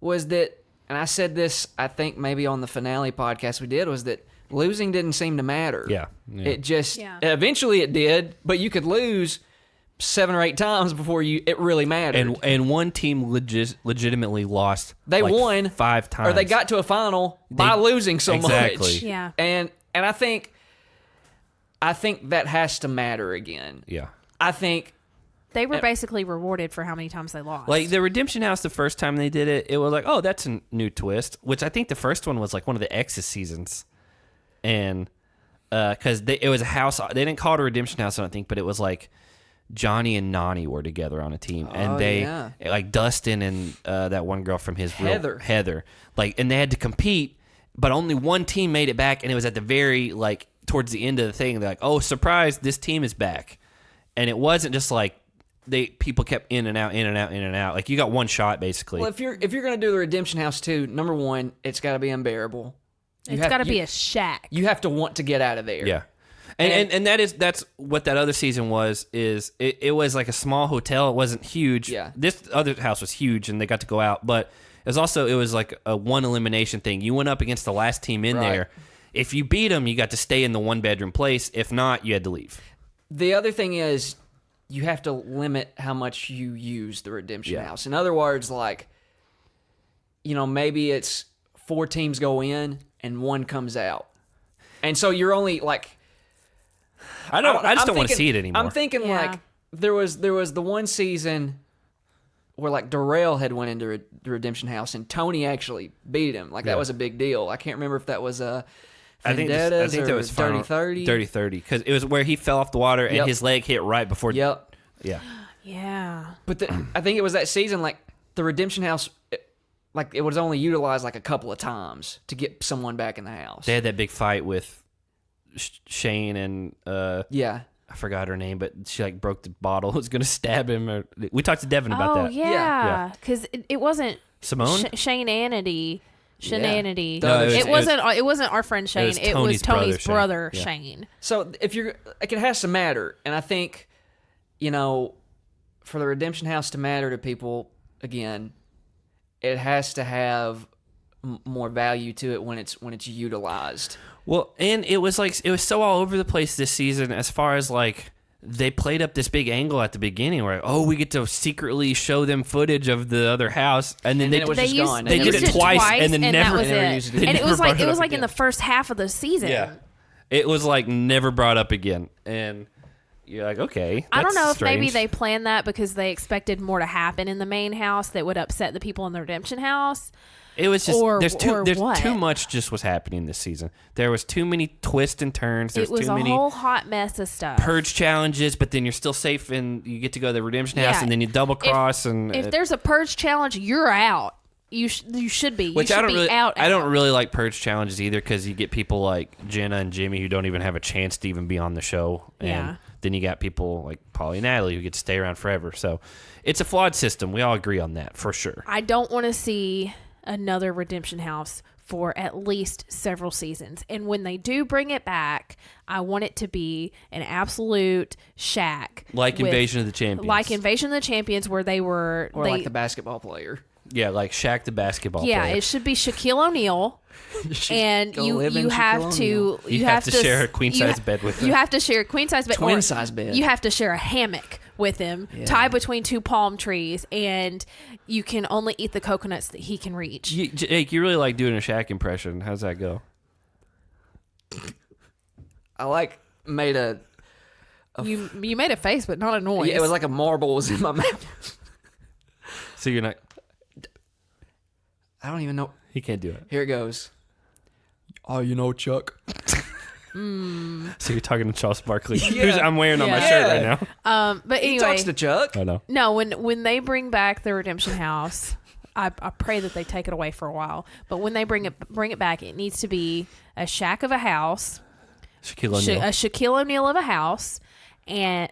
was that, and I said this, I think maybe on the finale podcast we did, was that losing didn't seem to matter.
Yeah.
It just, eventually it did, but you could lose 7 or 8 times before it really mattered.
And one team legitimately lost.
They won
5 times.
Or they got to a final by losing so much.
Yeah.
And I think that has to matter again.
Yeah.
I think
they were basically rewarded for how many times they lost.
Like the Redemption House, the first time they did it, it was like, oh, that's a new twist, which I think the first one was like one of the X's seasons. And because it was a house, they didn't call it a Redemption House, I don't think, but it was like Johnny and Nani were together on a team, and like Dustin and that one girl from his Heather, like, and they had to compete, but only one team made it back, and it was at the very towards the end of the thing. They're like, oh, surprise, this team is back, and it wasn't just like people kept in and out, in and out, in and out. Like, you got one shot basically.
Well, if you're gonna do the Redemption House too, number one, it's got to be unbearable.
It's got to be a shack.
You have to want to get out of there.
Yeah. And that's what that other season was. Is it was like a small hotel. It wasn't huge.
Yeah.
This other house was huge, and they got to go out. But it was like a one elimination thing. You went up against the last team in there. If you beat them, you got to stay in the 1-bedroom place. If not, you had to leave.
The other thing is, you have to limit how much you use the Redemption House. In other words, like, maybe it's 4 teams go in and 1 comes out, and so you're only like.
I just don't want to see it anymore.
I'm thinking like there was the one season where like Darrell had went into the Redemption House and Tony actually beat him. Like that was a big deal. I can't remember if that was Vendettas
I think that was
Dirty 30.
Dirty 30, because it was where he fell off the water and his leg hit right before.
Yep.
Yeah.
Yeah.
But I think it was that season, like the Redemption House, like it was only utilized like a couple of times to get someone back in the house.
They had that big fight with Shane and I forgot her name, but she like broke the bottle. Was going to stab him. We talked to Devin about that.
Oh yeah, because it wasn't
Simone
Shenanity.
No,
it wasn't our friend Shane. It was Tony's brother
Shane.
Shane.
So if you're like, it has to matter, and I think for the Redemption House to matter to people again, it has to have more value to it when it's utilized.
Well, and it was so all over the place this season, as far as like they played up this big angle at the beginning where we get to secretly show them footage of the other house, and then
it was just gone.
They did it twice and then never
used it. And it was like in the first half of the season.
Yeah, it was like never brought up again, and you're like, okay.
I don't know if
strange.
maybe they planned that because they expected more to happen in the main house that would upset the people in the Redemption House.
It was just
there's
too much just was happening this season. There was too many twists and turns. There's
it was
too many
whole hot mess of stuff.
Purge challenges, but then you're still safe and you get to go to the Redemption House, and then you double cross.
If there's a purge challenge, you're out. You should be.
Which
you
I
should
don't
be
really.
out.
I don't really like purge challenges either, because you get people like Jenna and Jimmy who don't even have a chance to even be on the show, and then you got people like Paulie and Natalie who get to stay around forever. So it's a flawed system. We all agree on that for sure.
I don't want to see another Redemption House for at least several seasons. And when they do bring it back, I want it to be an absolute shack.
Like Invasion of the Champions.
Like Invasion of the Champions, where they were...
Or like the basketball player.
Yeah, like Shaq the basketball player.
Yeah, it should be Shaquille O'Neal. And you have to...
You have to share a queen-size bed with him.
You have to share a queen-size bed.
Twin-size bed.
You have to share a hammock with him, tied between 2 palm trees, and you can only eat the coconuts that he can reach.
Jake, you really like doing a Shaq impression. How's that go?
I made a...
You made a face, but not a noise.
Yeah, it was like a marble was in my mouth.
So you're not...
I don't even know.
He can't do it.
Here it goes. Oh, Chuck.
So you're talking to Charles Barkley, who's I'm wearing on my shirt right now.
But anyway,
He talks to Chuck.
I know.
No, when they bring back the Redemption House, I pray that they take it away for a while. But when they bring it back, it needs to be a shack of a house,
Shaquille O'Neal.
a Shaquille O'Neal of a house,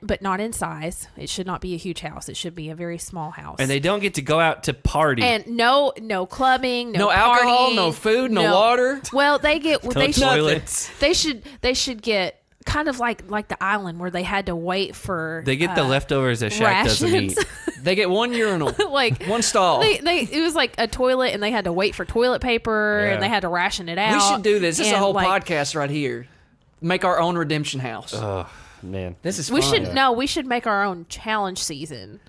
but not in size. It should not be a huge house. It should be a very small house.
And they don't get to go out to party.
And no clubbing,
no
partying,
alcohol, no food, no water.
Well, they get
no toilets.
They should get kind of like the island where they had to wait for.
They get the leftovers that Shaq doesn't eat.
They get one urinal,
like
one stall.
It was like a toilet, and they had to wait for toilet paper, and they had to ration it out.
We should do this. This is a whole
like,
podcast right here. Make our own Redemption House.
Oh man,
this is fun.
We should make our own challenge season.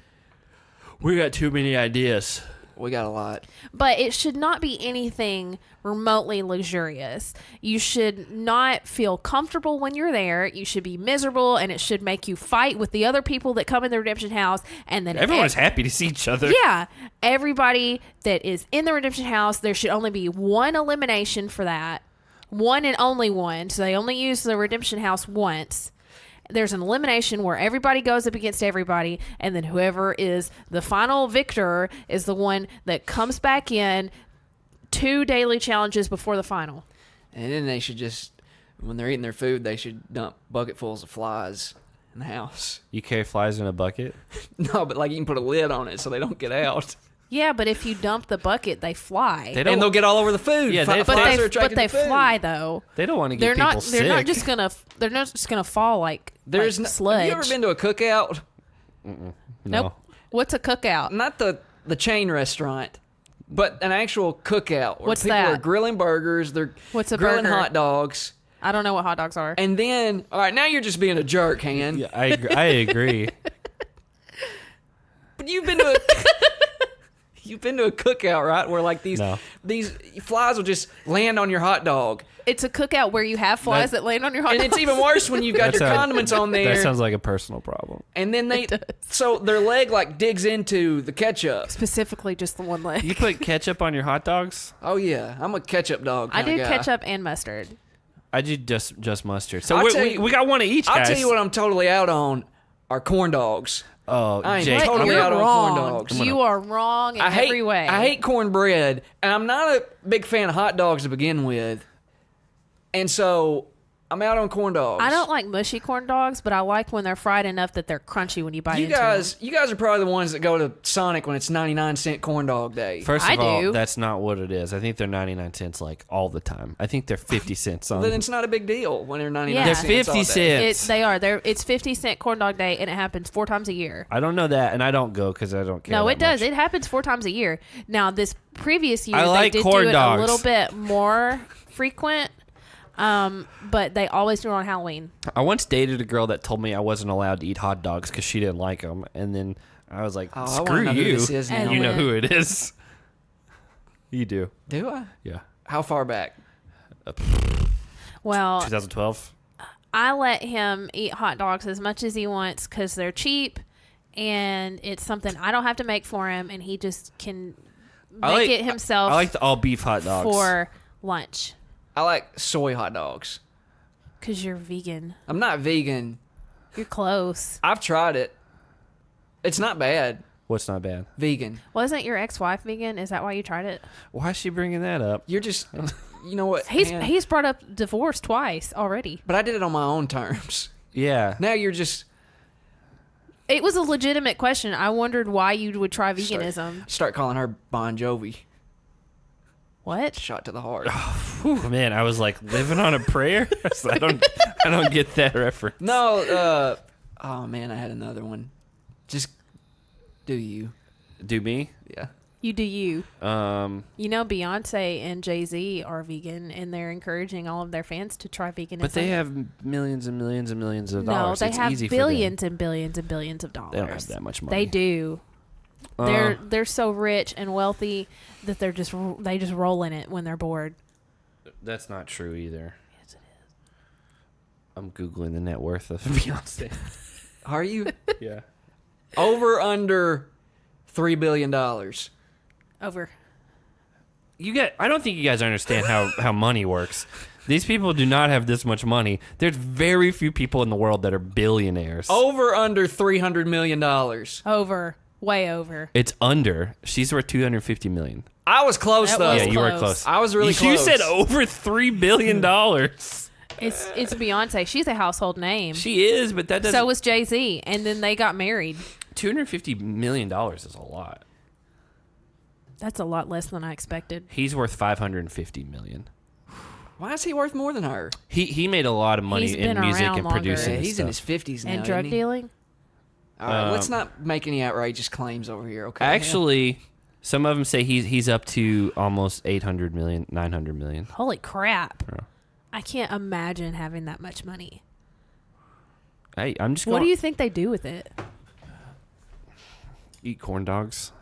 We got too many ideas.
We got a lot.
But it should not be anything remotely luxurious. You should not feel comfortable when you're there. You should be miserable, and it should make you fight with the other people that come in the Redemption House. And then
everyone's happy to see each other.
Yeah. Everybody that is in the Redemption House, there should only be one elimination for that. One and only one. So they only use the Redemption House once. There's an elimination where everybody goes up against everybody, and then whoever is the final victor is the one that comes back in 2 daily challenges before the final.
And then they should just, when they're eating their food, they should dump bucketfuls of flies in the house.
You carry flies in a bucket?
No, but like you can put a lid on it so they don't get out.
Yeah, but if you dump the bucket, they fly.
They don't-
And they'll get all over the food.
Yeah,
Flies
but
are
they
attracted to food.
fly though.
They don't want to
They're
get people
not.
sick.
They're not just gonna. They're not just gonna fall like sludge.
Have you ever been to a cookout?
No.
Nope. What's a cookout?
Not the chain restaurant, but an actual cookout. Where
What's
people
that?
are grilling burgers. They're
What's a
grilling
burger?
hot dogs.
I don't know what hot dogs are.
And then, all right, now you're just being a jerk, Han.
Yeah, I agree.
But you've been to a you've been to a cookout, right? Where like these flies will just land on your hot dog.
It's a cookout where you have flies that land on your hot
And
dogs.
it's even worse when you've got
That
your
sounds-
condiments on there.
That sounds like a personal problem.
And then so their leg like digs into the ketchup.
Specifically, just the one leg.
You put ketchup on your hot dogs?
Oh yeah, I'm a ketchup dog.
I
kinda
do
guy.
ketchup and mustard.
I do just mustard. So
I'll tell
we,
you-
we got one of each,
I'll
guys.
tell you what I'm totally out on are corn dogs.
Oh,
I ain't
Jake,
totally
You're
out on
wrong.
corn dogs.
You are wrong in every way.
I hate cornbread, and I'm not a big fan of hot dogs to begin with. And so I'm out on corn dogs.
I don't like mushy corn dogs, but I like when they're fried enough that they're crunchy when you bite
You
into them.
guys are probably the ones that go to Sonic when it's 99-cent corn dog day.
First
I
of all,
do.
that's not what it is. I think they're 99 cents like all the time. I think they're 50 cents on.
Then it's not a big deal when they're 99
Yeah.
cents.
They're
all
50
day.
cents.
They are. It's 50-cent corn dog day, and it happens 4 times a year.
I don't know that, and I don't go because I don't care.
No,
that
it does.
much.
It happens 4 times a year. Now, this previous year,
I like
they did
corn
do it
dogs.
a little bit more frequent, but they always do it on Halloween.
I once dated a girl that told me I wasn't allowed to eat hot dogs because she didn't like them, and then I was like,
Oh, I
"Screw
wanna know who
you!"
this is now.
And
You know
then-
who it is. You do,
Do I?
yeah.
How far back?
Well,
2012.
I let him eat hot dogs as much as he wants because they're cheap, and it's something I don't have to make for him, and he just can make it himself
I like the all beef hot dogs.
for lunch
I like soy hot dogs.
because you're vegan.
I'm not vegan.
You're close.
I've tried it. It's not bad.
What's not bad?
Vegan.
Wasn't your ex-wife vegan? Is that why you tried it?
Why is she bringing that up?
You're just, you know what? man?
He's brought up divorce twice already.
But I did it on my own terms.
Yeah.
Now you're just
It was a legitimate question. I wondered why you would try veganism.
start calling her Bon Jovi.
What?
Shot to the heart.
Whew, man, I was like living on a prayer. I don't get that reference.
No, oh man, I had another one. Just do you.
Do me?
Yeah.
You do you.
You
know, Beyonce and Jay-Z are vegan, and they're encouraging all of their fans to try veganism.
But they have millions and millions and millions of
no,
dollars.
they
It's
have
easy
billions and billions and billions of dollars.
They don't have that much money.
They do. They're so rich and wealthy that they just roll in it when they're bored.
That's not true either.
Yes, it is.
I'm Googling the net worth of Beyonce.
Are you?
Yeah.
Over under $3 billion.
Over.
I don't think you guys understand how money works. These people do not have this much money. There's very few people in the world that are billionaires.
Over under $300 million.
Over. Way over.
It's under. She's worth $250 million.
I was close
That
though.
was
Yeah, you were
close.
close.
I was really
You
close.
said over $3 billion.
It's Beyonce. She's a household name.
She is, but that doesn't.
So was Jay-Z, and then they got married.
$250 million is a lot.
That's a lot less than I expected.
He's worth $550 million.
Why is he worth more than her?
He made a lot of money
He's
in
been
music
around
and
longer.
producing.
Yeah,
and
he's in
stuff.
his 50s now.
And
isn't
drug
he?
dealing?
All right, let's not make any outrageous claims over here, okay?
Actually, some of them say he's up to almost 800 million, 900 million.
Holy crap.
Yeah.
I can't imagine having that much money.
Hey, I'm just
What
going
do you think they do with it?
eat corn dogs.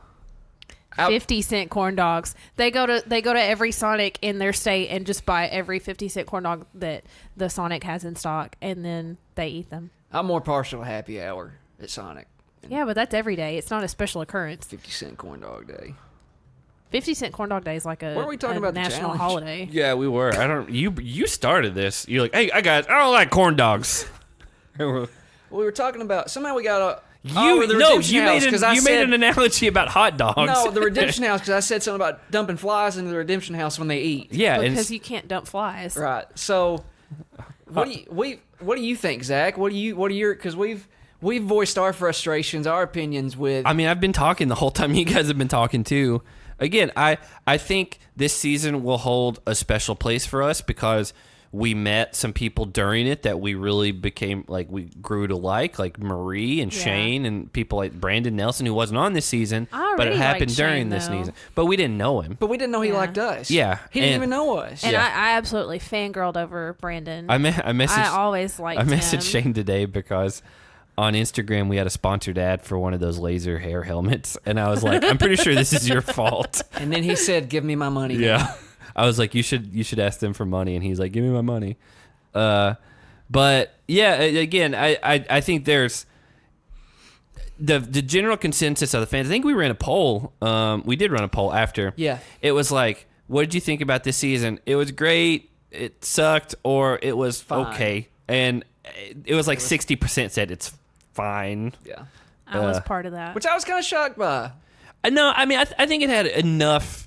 50-cent corn dogs. They go to every Sonic in their state and just buy every 50-cent corn dog that the Sonic has in stock, and then they eat them.
I'm more partial to happy hour at Sonic.
Yeah, but that's every day. It's not a special occurrence.
50-cent corn dog day.
50-cent corn dog day is like a,
Weren't we talking
a
about the
national
challenge?
holiday.
Yeah, we were. You started this. You're like, hey, I don't like corn dogs.
Well, we were talking about somehow we got a.
You
the
no,
Redemption
you
House,
made
'cause I
you made
said-
an analogy about hot dogs.
No, the Redemption House, because I said something about dumping flies into the Redemption House when they eat.
yeah, and
Because you can't dump flies.
Right. So What do you think, Zach? What are your? Because we've voiced our frustrations, our opinions with.
I mean, I've been talking the whole time. You guys have been talking too. Again, I think this season will hold a special place for us because we met some people during it that we really became, like, we grew to like Marie and Shane and people like Brandon Nelson, who wasn't on this season, but it happened during this season. But we didn't know him.
But we didn't know he liked us.
Yeah.
He didn't even know us.
And I absolutely fangirled over Brandon.
I
always liked him.
I messaged Shane today because on Instagram we had a sponsored ad for one of those laser hair helmets, and I was like, I'm pretty sure this is your fault.
And then he said, "Give me my money."
Yeah. I was like, you should ask them for money, and he's like, give me my money. But yeah, again, I think there's the general consensus of the fans. I think we ran a poll. We did run a poll after.
Yeah.
It was like, what did you think about this season? It was great. It sucked, or it was
fine.
Okay. And it was like 60% said it's fine.
Yeah.
I was part of that.
Which I was kind of shocked by.
No, I mean, I think it had enough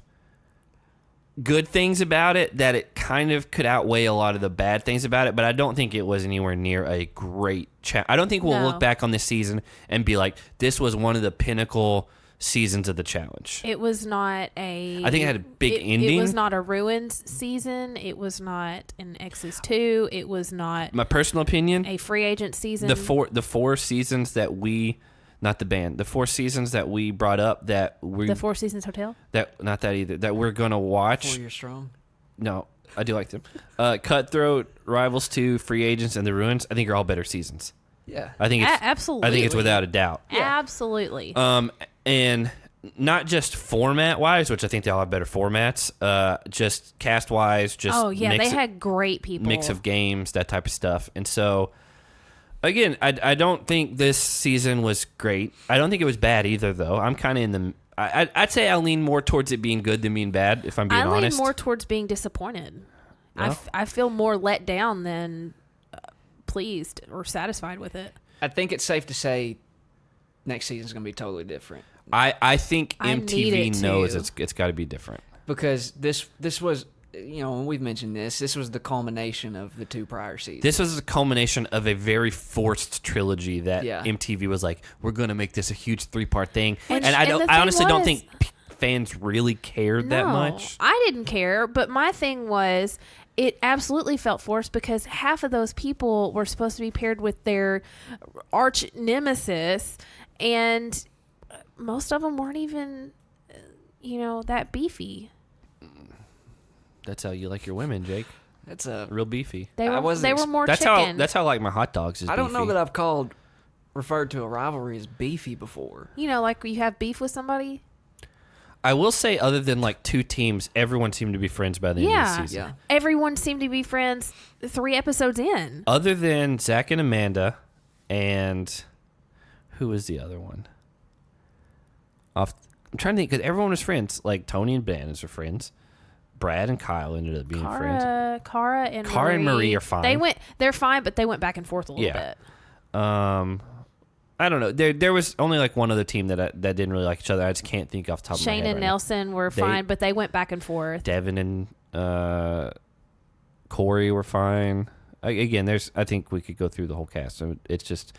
good things about it that it kind of could outweigh a lot of the bad things about it, but I don't think it was anywhere near a great I don't think we'll look back on this season and be like, this was one of the pinnacle seasons of the challenge.
It was not a...
I think it had a big ending.
It was not a Ruins season. It was not an X's 2. It was not...
My personal opinion...
A free agent season.
The four seasons that we... Not the band. The 4 seasons that we brought up that we...
The Four Seasons Hotel?
Not that either. That we're going to watch.
4 Years Strong.
No, I do like them. Cutthroat, Rivals 2, Free Agents, and The Ruins, I think are all better seasons.
Yeah.
I think it's...
Absolutely.
I think it's without a doubt.
Yeah. Absolutely.
And not just format-wise, which I think they all have better formats, just cast-wise, just...
Oh, yeah, they had great people.
Mix of games, that type of stuff. And so... Again, I don't think this season was great. I don't think it was bad either, though. I'm kind of in the... I'd say I lean more towards it being good than being bad, if I'm being honest.
I lean more towards being disappointed.
Well,
I feel more let down than pleased or satisfied with it.
I think it's safe to say next season's going to be totally different.
I think MTV knows
to.
it's got to be different.
Because this was... You know, we've mentioned this was the culmination of the 2 prior seasons.
This was the culmination of a very forced trilogy that MTV was like, we're going to make this a huge 3-part thing. And I honestly don't think fans really cared that much.
I didn't care, but my thing was it absolutely felt forced because half of those people were supposed to be paired with their arch nemesis, and most of them weren't even, that beefy.
That's how you like your women, Jake.
That's a
real beefy.
They were more
that's
chicken.
That's how I like my hot dogs. Is
I don't
beefy.
know that I've referred to a rivalry as beefy before.
Like you have beef with somebody.
I will say, other than like 2 teams, everyone seemed to be friends by the end of the season.
Yeah.
Everyone seemed to be friends 3 episodes in.
Other than Zach and Amanda, and who was the other one? I'm trying to think, because everyone was friends. Like Tony and Bananas are friends. Brad and Kyle ended up being friends.
Cara and
Marie are fine.
They're fine, but they went back and forth a little bit.
I don't know. There was only like one other team that didn't really like each other. I just can't think off the top of my head.
Shane and Nelson were fine, but they went back and forth.
Devin and Corey were fine. Again, I think we could go through the whole cast. So it's just,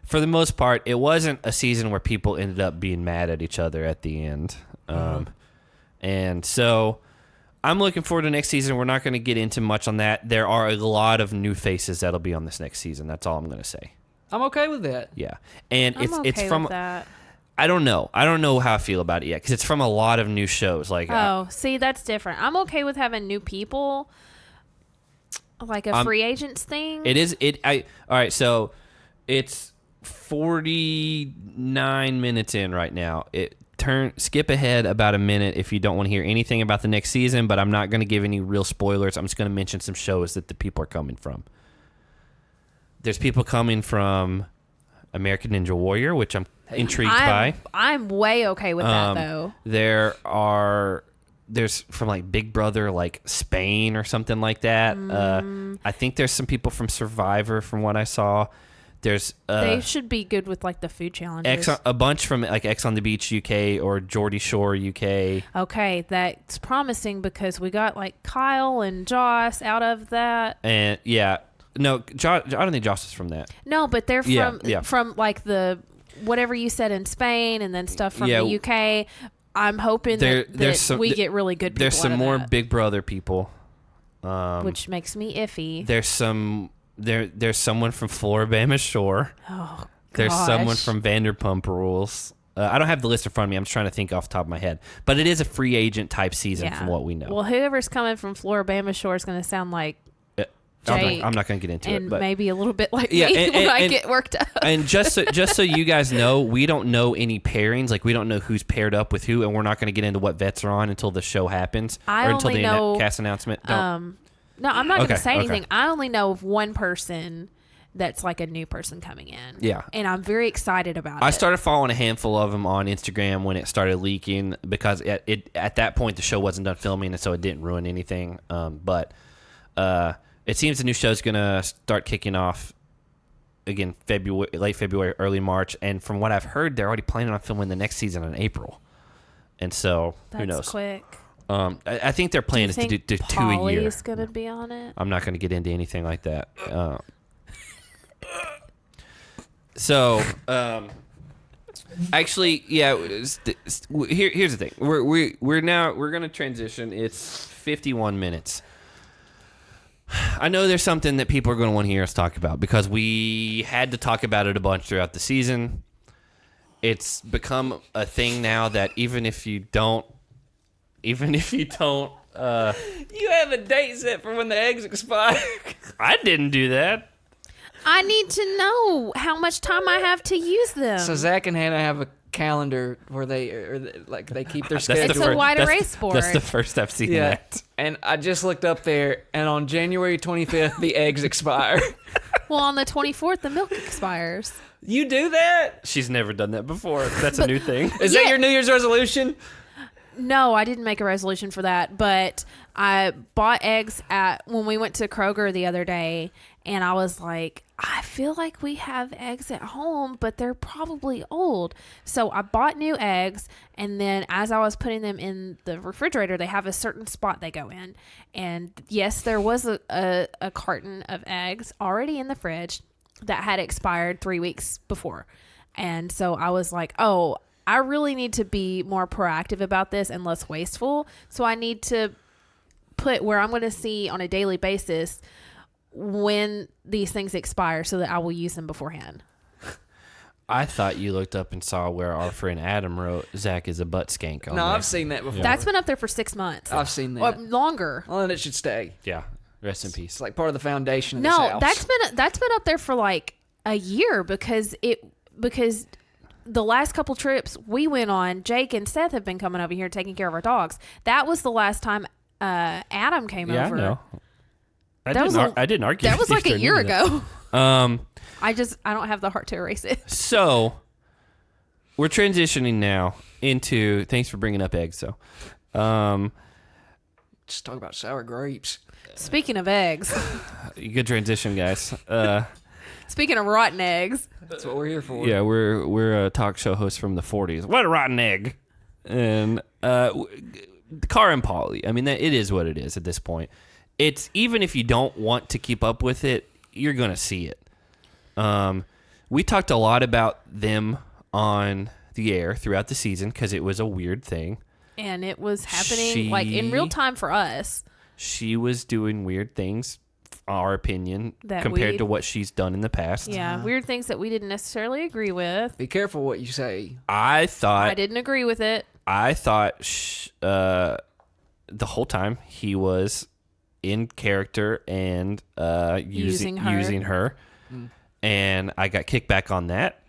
for the most part, it wasn't a season where people ended up being mad at each other at the end. And so I'm looking forward to next season. We're not going to get into much on that. There are a lot of new faces that'll be on this next season. That's all I'm going to say.
I'm okay with that.
Yeah. And it's
okay
from
with that.
I don't know how I feel about it yet, because it's from a lot of new shows. Like,
see, that's different. I'm okay with having new people, like a free agents thing.
It is. All right. So it's 49 minutes in right now. Skip ahead about a minute if you don't want to hear anything about the next season, but I'm not going to give any real spoilers. I'm just going to mention some shows that the people are coming from. There's people coming from American Ninja Warrior, which I'm intrigued by.
I'm way okay with that, though.
There's from like Big Brother, like Spain or something like that. I think there's some people from Survivor from what I saw. There's
they should be good with like the food challenges.
A bunch from like X on the Beach UK or Geordie Shore UK.
Okay, that's promising because we got like Kyle and Joss out of that.
And yeah, No, I don't think Josh is from that.
No, but they're from
Yeah.
from like the whatever you said in Spain, and then stuff from the UK. I'm hoping that we get really good people.
There's some
out of
more
that,
Big Brother people,
which makes me iffy.
there's someone from Floribama Shore.
Oh,
There's someone
gosh.
from Vanderpump Rules. I don't have the list in front of me. I'm just trying to think off the top of my head. But it is a free agent type season from what we know.
Well, whoever's coming from Floribama Shore is going to sound like Jake,
I'm not going to get into
and
it. But
maybe a little bit like
Yeah,
me when I
and-
get worked up.
And just so you guys know, we don't know any pairings. Like, we don't know who's paired up with who, and we're not going to get into what vets are on until the show happens
I
or until
only
the
know,
cast announcement.
No, I'm not going to
Okay,
say anything.
okay.
I only know of one person that's like a new person coming in.
Yeah.
And I'm very excited about it.
I started following a handful of them on Instagram when it started leaking because at that point the show wasn't done filming, and so it didn't ruin anything. But it seems the new show's gonna start kicking off again late February, early March, and from what I've heard, they're already planning on filming the next season in April. And so
That's
who knows?
quick.
I think their plan is to do 2 a year.
Paulie's going to be on it?
I'm not going to get into anything like that. So, actually, yeah. Here's the thing. We're going to transition. It's 51 minutes. I know there's something that people are going to want to hear us talk about because we had to talk about it a bunch throughout the season. It's become a thing now that even if you don't. You have
a date set for when the eggs expire.
I didn't do that.
I need to know how much time I have to use them.
So Zach and Hannah have a calendar where they keep their schedule.
It's a wide erase board.
That's the first I've seen that.
And I just looked up there, and on January 25th, the eggs expire.
Well, on the 24th, the milk expires.
You do that?
She's never done that before. That's a new thing.
Is that your New Year's resolution?
No, I didn't make a resolution for that, but I bought eggs when we went to Kroger the other day, and I was like, I feel like we have eggs at home, but they're probably old. So I bought new eggs, and then as I was putting them in the refrigerator, they have a certain spot they go in. And yes, there was a carton of eggs already in the fridge that had expired 3 weeks before. And so I was like, oh, I really need to be more proactive about this and less wasteful. So I need to put where I'm going to see on a daily basis when these things expire so that I will use them beforehand.
I thought you looked up and saw where our friend Adam wrote, Zach is a butt skank.
No, I've seen that before.
That's been up there for 6 months.
I've seen
Or
that.
longer.
Well, then it should stay.
Yeah. Rest in peace.
It's like part of the foundation of this
No,
house.
that's been up there for like a year because the last couple trips we went on, Jake and Seth have been coming over here taking care of our dogs. That was the last time Adam came
Yeah,
over.
I know. I
That
didn't argue.
That
with
was
you
like a
for
year
any of
ago.
that.
I don't have the heart to erase it.
So we're transitioning now into. Thanks for bringing up eggs. So,
Just talk about sour grapes.
Speaking of eggs,
good transition, guys.
speaking of rotten eggs,
That's what we're here for.
Yeah, we're a talk show host from the 40s. What a rotten egg! And Cara and Paulie. I mean, it is what it is at this point. It's even if you don't want to keep up with it, you're gonna see it. We talked a lot about them on the air throughout the season because it was a weird thing.
and it was happening like in real time for us.
She was doing weird things, our opinion,
That
compared to what she's done in the past.
Yeah, weird things that we didn't necessarily agree with.
Be careful what you say.
I
I didn't agree with it.
thought the whole time he was in character and using her. And I got kicked back on that.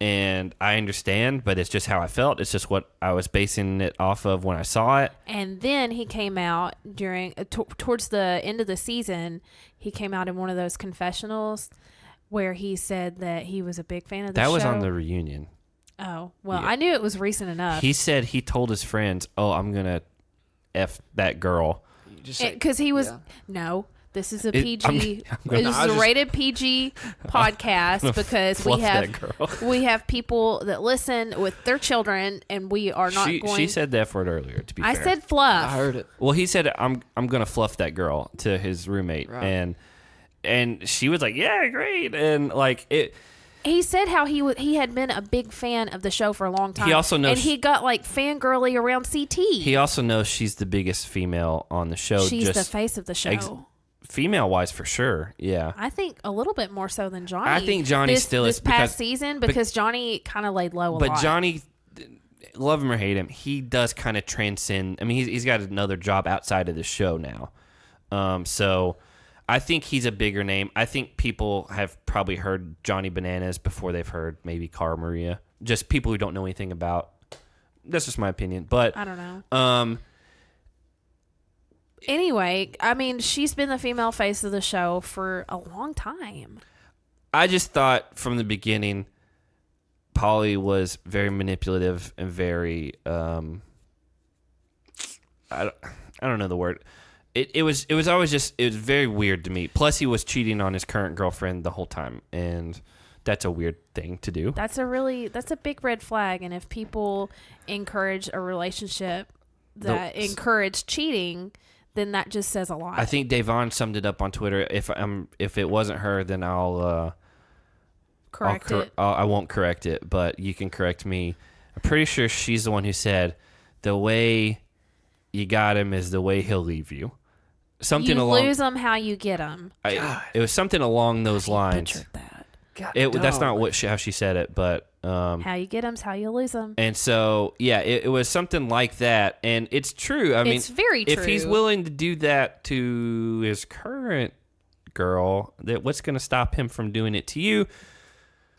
And I understand, but it's just how I felt. It's just what I was basing it off of when I saw it.
And then he came out during towards the end of the season. He came out in one of those confessionals where he said that he was a big fan of the show.
That was on the reunion.
Oh, well,
Yeah.
I knew it was recent enough.
He said he told his friends, "Oh, I'm gonna F that girl."
You just say,
Because he was
yeah.
no. This is a
It-
PG.
I'm gonna-
This is a rated PG podcast because we
fluff
have
that girl.
we have people that listen with their children, and we are not going.
She said that for it earlier. To be
I
fair.
said fluff.
I heard it.
Well, he said I'm gonna fluff that girl to his roommate,
Right.
and and she was like, yeah, great. And like it,
He said how he had been a big fan of the show for a long time.
He also knows
and he got like fangirly around CT.
he also knows she's the biggest female on the show.
She's the face of the show.
Female-wise, for sure, yeah.
I think a little bit more so than Johnny.
I think Johnny still is
this past season because Johnny kind of laid low a lot.
But Johnny, love him or hate him, he does kind of transcend. I mean, he's got another job outside of the show now. So I think he's a bigger name. I think people have probably heard Johnny Bananas before they've heard maybe Cara Maria. Just people who don't know anything about. That's just my opinion. But
I don't know. Anyway, I mean, she's been the female face of the show for a long time.
I just thought from the beginning, Paulie was very manipulative and very I don't know the word. It was always just, it was very weird to me. Plus, he was cheating on his current girlfriend the whole time, and that's a weird thing to do.
That's a big red flag. And if people encourage a relationship that encourage cheating, then that just says a lot.
I think Davon summed it up on Twitter. If it wasn't her, then I'll
correct it.
I won't correct it, but you can correct me. I'm pretty sure she's the one who said, "The way you got him is the way he'll leave you." Something
you
along.
lose them how you get them.
It was something along those lines.
Butchered that.
That's not how she said it, but
how you get them's how you lose them.
And so, yeah, it was something like that, and it's true. I mean,
it's very true.
If he's willing to do that to his current girl, that what's going to stop him from doing it to you?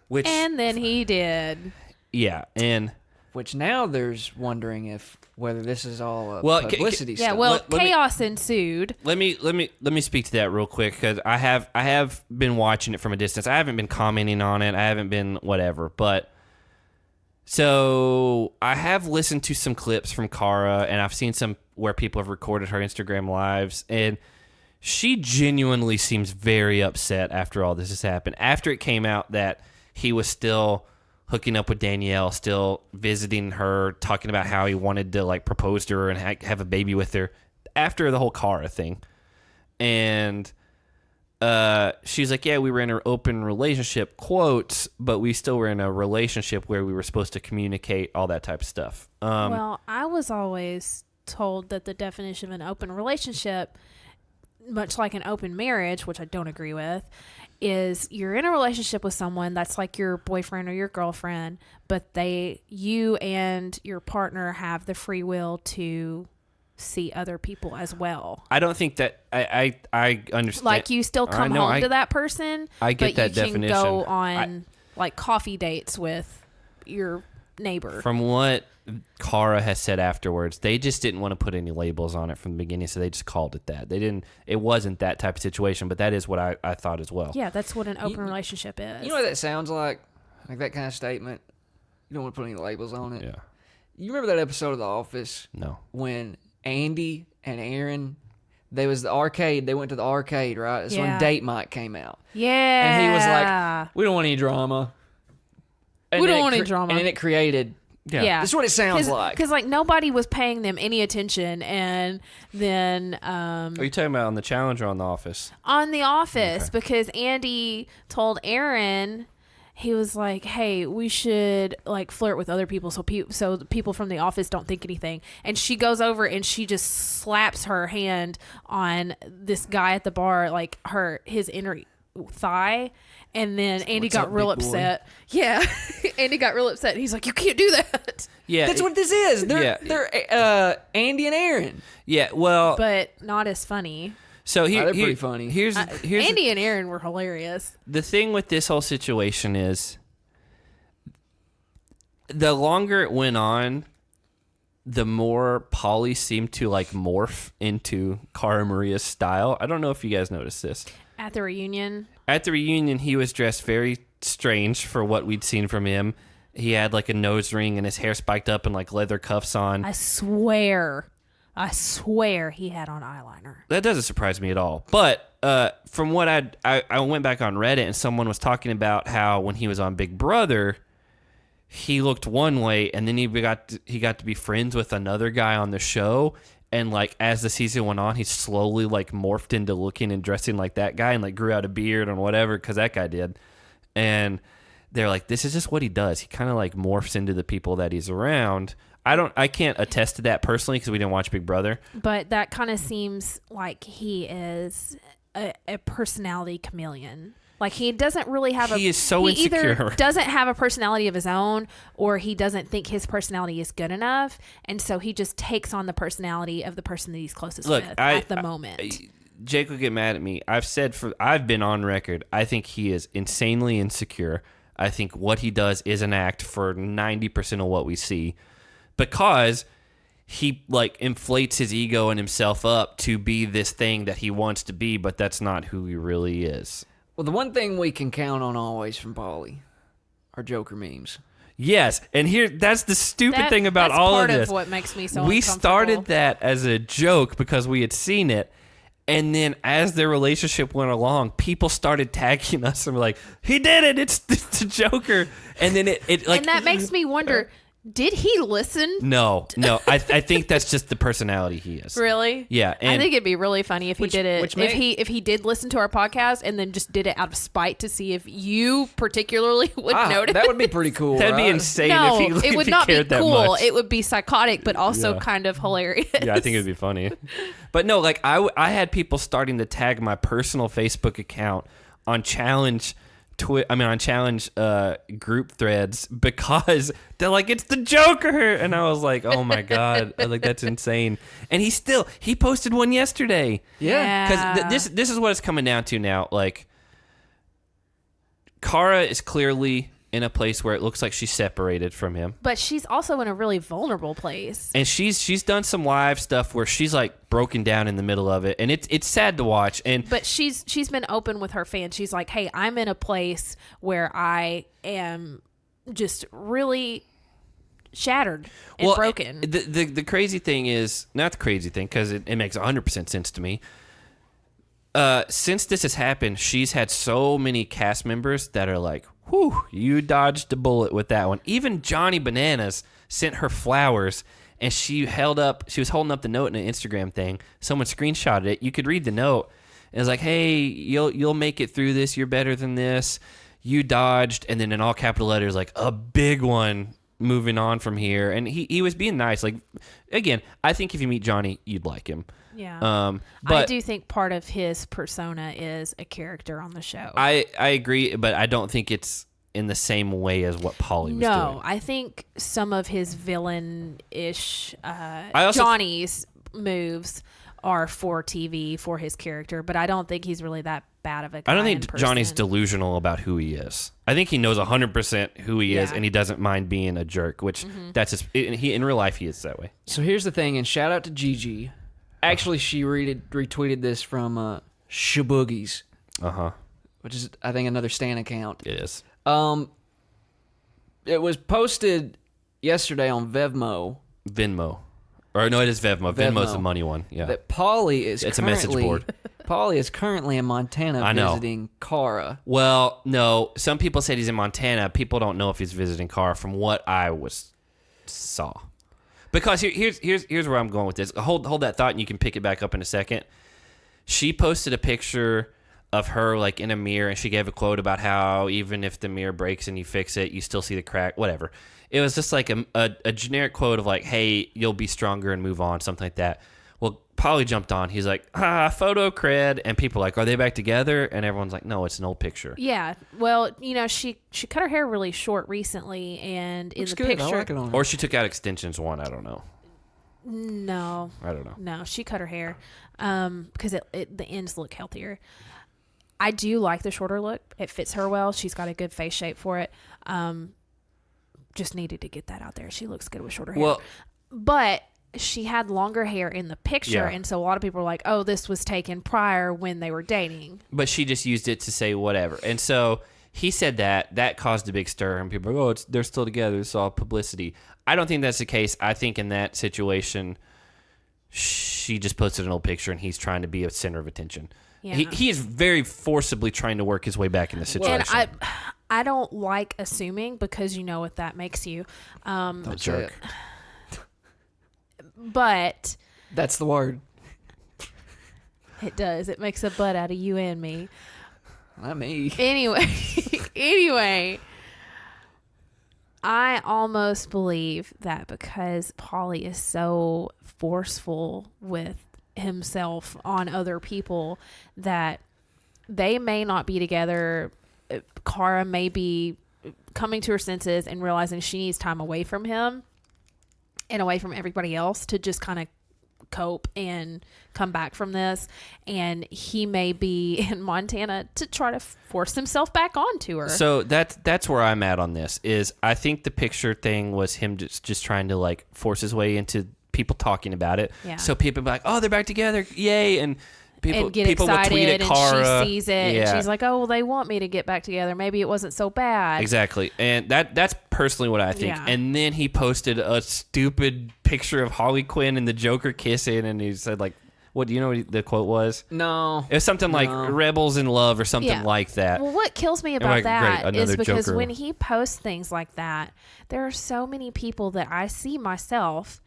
And then he did.
Yeah, and
which now there's wondering whether this is all a
well,
publicity stuff.
Yeah, well, chaos ensued.
Let me speak to that real quick because I have been watching it from a distance. I haven't been commenting on it. I haven't been whatever, but so I have listened to some clips from Cara, and I've seen some where people have recorded her Instagram lives, and she genuinely seems very upset after all this has happened. After it came out that he was still hooking up with Danielle, still visiting her, talking about how he wanted to like propose to her and have a baby with her after the whole Cara thing. And she's like, yeah, we were in an open relationship, quotes, but we still were in a relationship where we were supposed to communicate, all that type of stuff.
Well, I was always told that the definition of an open relationship, much like an open marriage, which I don't agree with, is you're in a relationship with someone that's like your boyfriend or your girlfriend, but you and your partner have the free will to see other people as well.
I don't think that I understand.
Like you still come home to that person,
I get
but
that
you
definition.
can go on like coffee dates with your neighbor.
From what Cara has said afterwards, they just didn't want to put any labels on it from the beginning, so they just called it that. It wasn't that type of situation, but that is what I thought as well.
Yeah, that's what an open relationship is.
You know what that sounds like? Like that kind of statement. You don't want to put any labels on it.
Yeah.
You remember that episode of The Office?
No.
When Andy and Aaron, they went to the arcade, right? That's when Date Mike came out.
Yeah.
And he was like, we don't want any drama.
We don't want any drama.
And then it created...
Yeah.
That's what it sounds like.
Because like nobody was paying them any attention, and then
Are you talking about on the Challenge or on The Office?
On The Office,
Okay.
because Andy told Aaron, he was like, "Hey, we should like flirt with other people, so the people from The Office don't think anything." And she goes over and she just slaps her hand on this guy at the bar, like his inner thigh. And then Andy got real upset. Yeah. Andy got real upset. He's like, you can't do that.
Yeah.
That's what this is. They're Andy and Aaron.
Yeah, well...
But not as funny.
So
they're pretty funny.
Here's
Andy and Aaron were hilarious.
The thing with this whole situation is the longer it went on, the more Paulie seemed to like morph into Cara Maria's style. I don't know if you guys noticed this.
At the reunion,
he was dressed very strange for what we'd seen from him. He had like a nose ring and his hair spiked up and like leather cuffs on.
I swear he had on eyeliner.
That doesn't surprise me at all. But from what I went back on Reddit and someone was talking about how when he was on Big Brother, he looked one way and then he got to be friends with another guy on the show. And like as the season went on, he slowly like morphed into looking and dressing like that guy, and like grew out a beard and whatever because that guy did. And they're like, this is just what he does. He kind of like morphs into the people that he's around. I can't attest to that personally because we didn't watch Big Brother.
But that kind of seems like he is a personality chameleon. Like he doesn't really have
He is so insecure.
Either doesn't have a personality of his own, or he doesn't think his personality is good enough, and so he just takes on the personality of the person that he's closest with at the moment.
Jake will get mad at me. I've been on record. I think he is insanely insecure. I think what he does is an act for 90% of what we see, because he like inflates his ego and himself up to be this thing that he wants to be, but that's not who he really is.
Well, the one thing we can count on always from Paulie are Joker memes.
Yes, and that's the stupid thing about all of this.
That's part of what makes me so
We
uncomfortable.
started that as a joke because we had seen it, and then as their relationship went along, people started tagging us and were like, "He did it! It's the Joker!" And then it like,
and that makes me wonder. Did he listen?
No. I think that's just the personality he is.
Really?
Yeah. And
I think it'd be really funny if he did it. If he did listen to our podcast and then just did it out of spite to see if you particularly would notice.
That would be pretty cool.
That'd be
right?
insane
No,
if he
it would not be
cared that
cool.
much.
It would be psychotic, but also kind of hilarious.
Yeah, I think it'd be funny. But no, like I had people starting to tag my personal Facebook account on challenge group threads because they're like, it's the Joker, and I was like, oh my god, like that's insane. And he posted one yesterday.
Yeah.
Because this is what it's coming down to now. Like, Cara is clearly in a place where it looks like she's separated from him,
But she's also in a really vulnerable place.
and she's done some live stuff where she's like broken down in the middle of it, and it's sad to watch. And
But she's been open with her fans. She's like, hey, I'm in a place where I am just really shattered and broken.
The crazy thing is, not the crazy thing, because it makes 100% sense to me. Since this has happened, she's had so many cast members that are like, whew, you dodged a bullet with that one. Even Johnny Bananas sent her flowers, and she was holding up the note in an Instagram thing. Someone screenshotted it. You could read the note. It was like, hey, you'll make it through this. You're better than this. You dodged. And then in all capital letters, like a big one, moving on from here. And he was being nice. Like, again, I think if you meet Johnny, you'd like him.
Yeah.
But
I do think part of his persona is a character on the show.
I agree, but I don't think it's in the same way as what Paulie was doing.
No, I think some of his villain-ish
also
Johnny's moves are for TV, for his character, but I don't think he's really that bad of a guy.
I don't think
in person.
Johnny's delusional about who he is. I think he knows 100% who he is, and he doesn't mind being a jerk, which that's just, in real life he is that way.
So here's the thing, and shout out to Gigi. Actually, she retweeted this from Shaboogies, which is, I think, another Stan account.
It is.
It was posted yesterday on Venmo.
Or no, it is Venmo. Venmo's the money one. Yeah.
That Paulie is
It's a message board.
Paulie is currently in Montana visiting Cara.
Well, no. Some people said he's in Montana. People don't know if he's visiting Cara from what I saw. Because here's where I'm going with this. Hold that thought, and you can pick it back up in a second. She posted a picture of her like in a mirror, and she gave a quote about how even if the mirror breaks and you fix it, you still see the crack. Whatever. It was just like a generic quote of like, "Hey, you'll be stronger and move on," something like that. Well, Paulie jumped on. He's like, photo cred, and people are like, "Are they back together?" And everyone's like, "No, it's an old picture."
Yeah. Well, she cut her hair really short recently, and in
Looks
the
good.
picture,
I like it on her.
Or she took out extensions one. I don't know.
No,
I don't know.
No, she cut her hair because the ends look healthier. I do like the shorter look. It fits her well. She's got a good face shape for it. Just needed to get that out there. She looks good with shorter hair.
Well,
but she had longer hair in the picture, and so a lot of people were like, "Oh, this was taken prior when they were dating."
but she just used it to say whatever. And so he said that caused a big stir, and people are like, "Oh, they're still together. It's all publicity." I don't think that's the case. I think in that situation, she just posted an old picture, and he's trying to be a center of attention.
Yeah.
He is very forcibly trying to work his way back in the situation.
And I don't like assuming, because you know what that makes you.
A jerk.
But
That's the word.
It does. It makes a butt out of you and me.
Not me.
Anyway, I almost believe that because Paulie is so forceful with himself on other people that they may not be together. Cara may be coming to her senses and realizing she needs time away from him and away from everybody else to just kind of cope and come back from this, and he may be in Montana to try to force himself back onto her.
So that's where I'm at on this. Is I think the picture thing was him just trying to like force his way into people talking about it.
Yeah.
So people be like, oh, they're back together, yay, and people
and get
will
excited,
tweet at
and
Cara.
she sees it, and she's like, "Oh, well, they want me to get back together. Maybe it wasn't so bad."
Exactly, and that's personally what I think.
Yeah.
And then he posted a stupid picture of Harley Quinn and the Joker kissing, and he said like, "What do you know what the quote was?"
No,
it was something like "Rebels in Love" or something like that.
Well, what kills me about
like,
that
great,
is because
Joker.
when he posts things like that, there are so many people that I see myself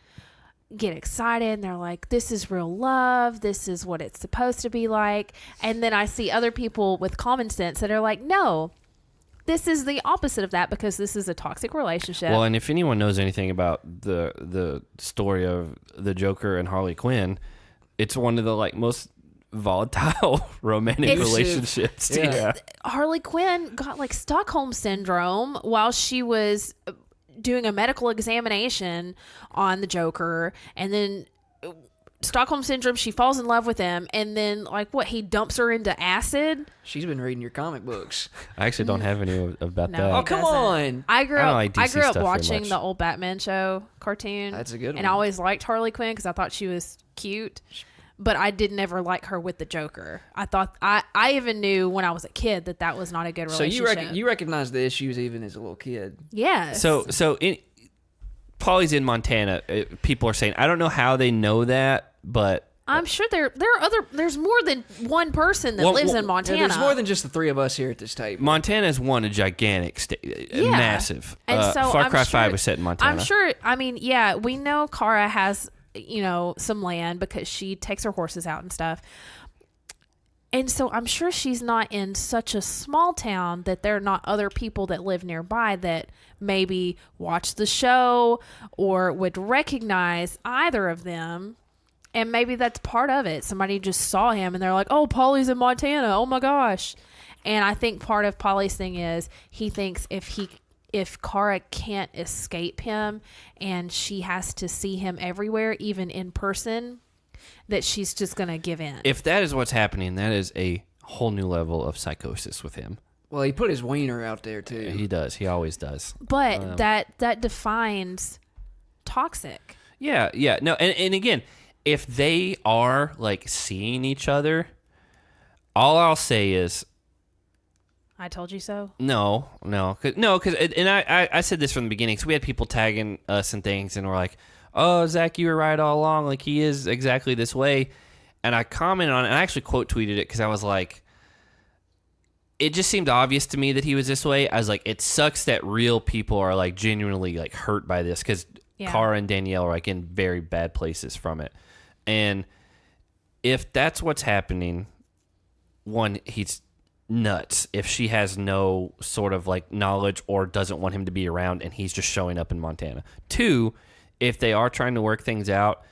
get excited and they're like, this is real love, this is what it's supposed to be like, and then I see other people with common sense that are like, no, this is the opposite of that because this is a toxic relationship.
Well, and if anyone knows anything about the story of the Joker and Harley Quinn, it's one of the like most volatile romantic relationships. Yeah.
Harley Quinn got like Stockholm syndrome while she was doing a medical examination on the Joker, and then Stockholm syndrome, she falls in love with him, and then like what, he dumps her into acid.
She's been reading your comic books.
I actually don't have any about
No.
that.
Oh, come on.
I grew
I don't
up
like DC
I grew up
stuff very
watching
much.
the old Batman show cartoon.
That's a good
And
one.
I always liked Harley Quinn because I thought she was cute, but I did never like her with the Joker. I thought I even knew when I was a kid that was not a good
So
relationship.
you recognize the issues even as a little kid.
Yes.
So Paulie's in Montana. People are saying, I don't know how they know that, but
I'm sure there are there's more than one person that lives in Montana.
Yeah, there's more than just the three of us here at this table.
Montana's one a gigantic massive.
And so
Far
I'm
Cry
sure,
5 was set in Montana.
I'm sure. I mean, yeah, we know Cara has some land because she takes her horses out and stuff. And so I'm sure she's not in such a small town that there are not other people that live nearby that maybe watch the show or would recognize either of them. And maybe that's part of it. Somebody just saw him and they're like, oh, Paulie's in Montana. Oh my gosh. And I think part of Paulie's thing is he thinks if Cara can't escape him and she has to see him everywhere, even in person, that she's just going to give in.
If that is what's happening, that is a whole new level of psychosis with him.
Well, he put his wiener out there too.
He does. He always does.
But that defines toxic.
Yeah. No, and again, if they are like seeing each other, all I'll say is,
I told you so.
No, because and I said this from the beginning. So we had people tagging us and things, and we're like, "Oh, Zach, you were right all along. Like he is exactly this way." And I commented on it, and I actually quote tweeted it because I was like, it just seemed obvious to me that he was this way. I was like, it sucks that real people are like genuinely like hurt by this because Cara and Danielle are like in very bad places from it. And if that's what's happening, one, he's nuts if she has no sort of like knowledge or doesn't want him to be around and he's just showing up in Montana. Two, if they are trying to work things out,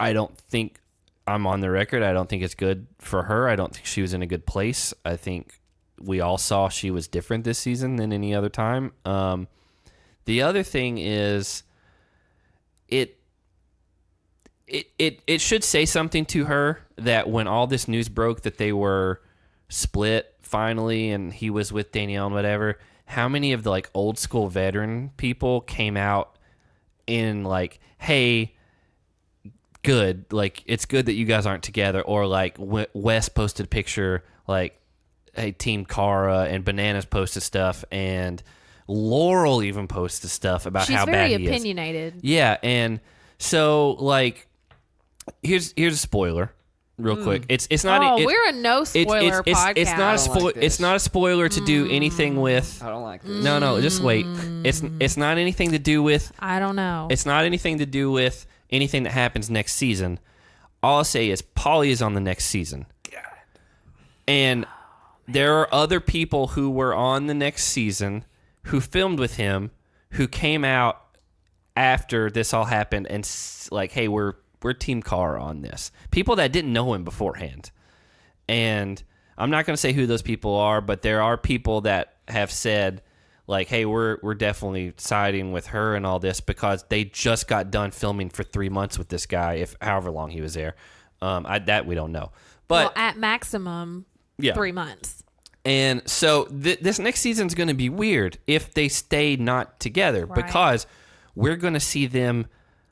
I don't think, I'm on the record, I don't think it's good for her. I don't think she was in a good place. I think we all saw she was different this season than any other time. The other thing is it should say something to her that when all this news broke that they were split finally and he was with Danielle and whatever, how many of the like old school veteran people came out in like, hey, good, like it's good that you guys aren't together, or like Wes posted a picture like, hey, Team Cara, and Bananas posted stuff, and Laurel even posted stuff about how bad he is.
She's very opinionated.
Yeah, and so like here's a spoiler real quick. It's not.
Oh, we're a no spoiler podcast.
It's not a spoiler. It's not a spoiler to do anything with.
I don't like this.
No, just wait. It's not anything to do with.
I don't know.
It's not anything to do with anything that happens next season. All I'll say is Paulie is on the next season. God. And there are other people who were on the next season who filmed with him who came out after this all happened and like, hey, we're Team Cara on this. People that didn't know him beforehand. And I'm not going to say who those people are, but there are people that have said, like, hey, we're definitely siding with her and all this because they just got done filming for 3 months with this guy, if however long he was there. That we don't know. But
at maximum, 3 months.
And so this next season's going to be weird if they stay not together because we're going to see them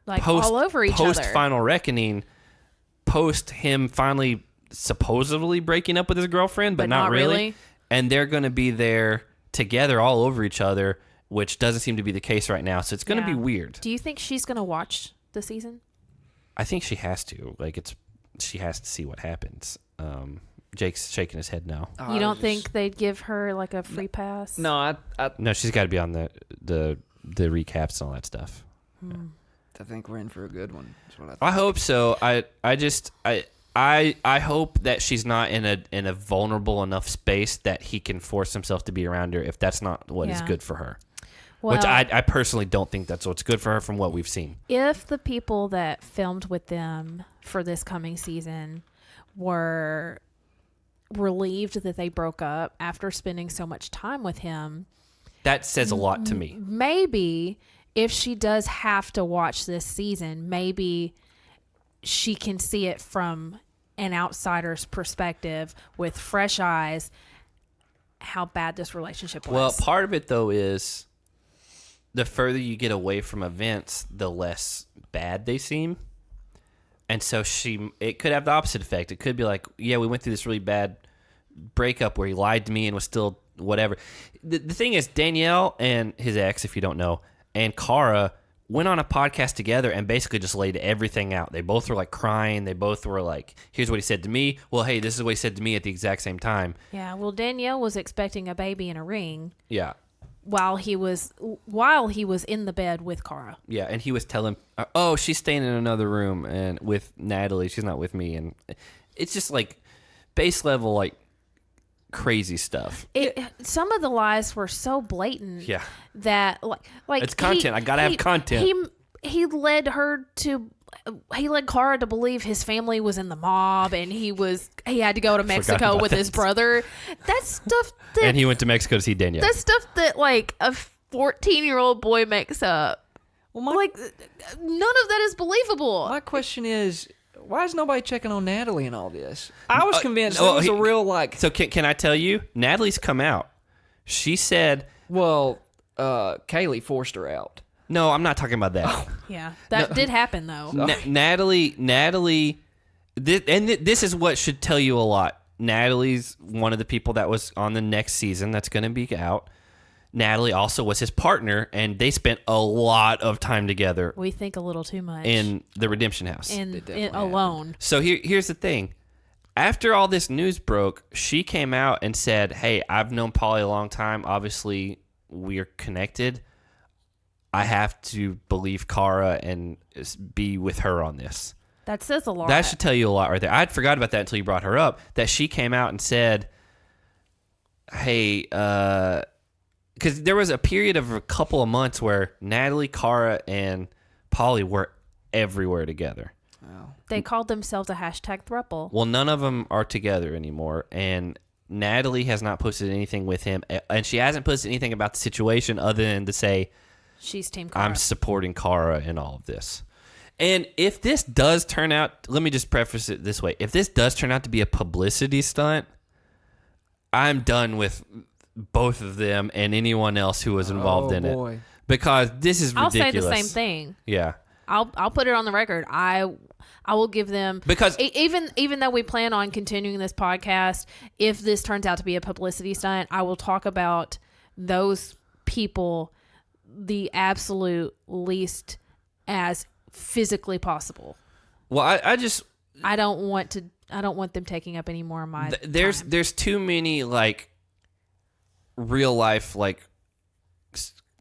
like all over each other.
Post Final Reckoning, post him finally supposedly breaking up with his girlfriend, but not really. And they're going to be there together all over each other, which doesn't seem to be the case right now. So it's going to be weird.
Do you think she's going to watch the season?
I think she has to. She has to see what happens. Jake's shaking his head no.
You don't think they'd give her like a free pass?
No,
no, she's got to be on the recaps and all that stuff.
I think we're in for a good one. That's what
I hope so. I hope that she's not in a vulnerable enough space that he can force himself to be around her if that's not what is good for her. Well, which I personally don't think that's what's good for her from what we've seen.
If the people that filmed with them for this coming season were relieved that they broke up after spending so much time with him,
that says a lot to me.
Maybe if she does have to watch this season, maybe she can see it from an outsider's perspective with fresh eyes how bad this relationship was.
Well, part of it though is the further you get away from events, the less bad they seem. And so it could have the opposite effect. It could be like, yeah, we went through this really bad breakup where he lied to me and was still whatever. The thing is, Danielle and his ex, if you don't know, and Cara went on a podcast together and basically just laid everything out. They both were like crying. They both were like, here's what he said to me. Well, hey, this is what he said to me at the exact same time.
Yeah, well, Danielle was expecting a baby in a ring.
Yeah.
While he was in the bed with Cara.
Yeah, and he was telling, oh, she's staying in another room and with Natalie. She's not with me. And it's just like base level, like crazy stuff.
Some of the lies were so blatant.
Yeah.
That like
it's content. I gotta have content.
He led Cara to believe his family was in the mob and he had to go to Mexico with his brother. That's stuff that,
and he went to Mexico to see Danielle.
That's stuff that like a 14-year-old boy makes up. Well, none of that is believable.
My question is, why is nobody checking on Natalie in all this? I was convinced it was a real like.
So can I tell you? Natalie's come out. She said,
well, Kaylee forced her out.
No, I'm not talking about that.
Yeah, that did happen though.
Natalie, this is what should tell you a lot. Natalie's one of the people that was on the next season that's going to be out. Natalie also was his partner, and they spent a lot of time together.
We think a little too much
in the Redemption House,
alone.
So here's the thing. After all this news broke, she came out and said, "Hey, I've known Paulie a long time. Obviously, we're connected. I have to believe Cara and be with her on this."
That says a lot.
That should tell you a lot right there. I'd forgot about that until you brought her up, that she came out and said, hey, because there was a period of a couple of months where Natalie, Cara, and Paulie were everywhere together.
Wow.
They called themselves a #throuple.
Well, none of them are together anymore, and Natalie has not posted anything with him, and she hasn't posted anything about the situation other than to say,
she's Team Cara.
I'm supporting Cara in all of this. And if this does turn out, let me just preface it this way. If this does turn out to be a publicity stunt, I'm done with both of them and anyone else who was involved in it. Because this is ridiculous.
I'll say the same thing.
Yeah.
I'll put it on the record. I will give them, because even though we plan on continuing this podcast, if this turns out to be a publicity stunt, I will talk about those people the absolute least as physically possible.
Well,
I don't want them taking up any more of my time.
There's too many like real life like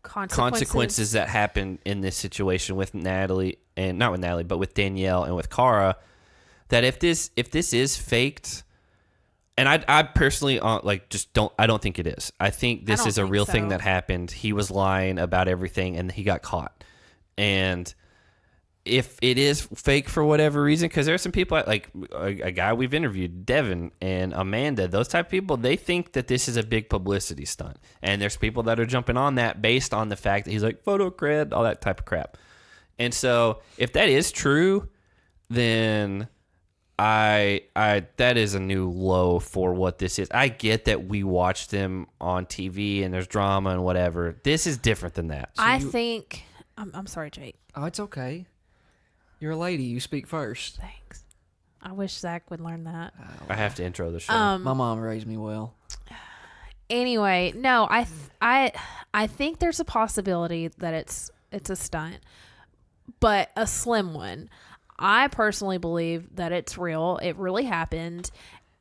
consequences that happen in this situation with Natalie, and not with Natalie, but with Danielle and with Cara, that if this is faked, and I personally I don't think it is. I think this is a real thing that happened. He was lying about everything and he got caught. And if it is fake for whatever reason, because there are some people like a guy we've interviewed, Devin and Amanda, those type of people, they think that this is a big publicity stunt. And there's people that are jumping on that based on the fact that he's like photo cred, all that type of crap. And so if that is true, then I that is a new low for what this is. I get that we watch them on TV and there's drama and whatever. This is different than that.
I think I'm sorry, Jake.
Oh, it's okay. You're a lady. You speak first.
Thanks. I wish Zach would learn that.
I have to intro the show.
My mom raised me well.
Anyway, no, I think there's a possibility that it's a stunt, but a slim one. I personally believe that it's real. It really happened,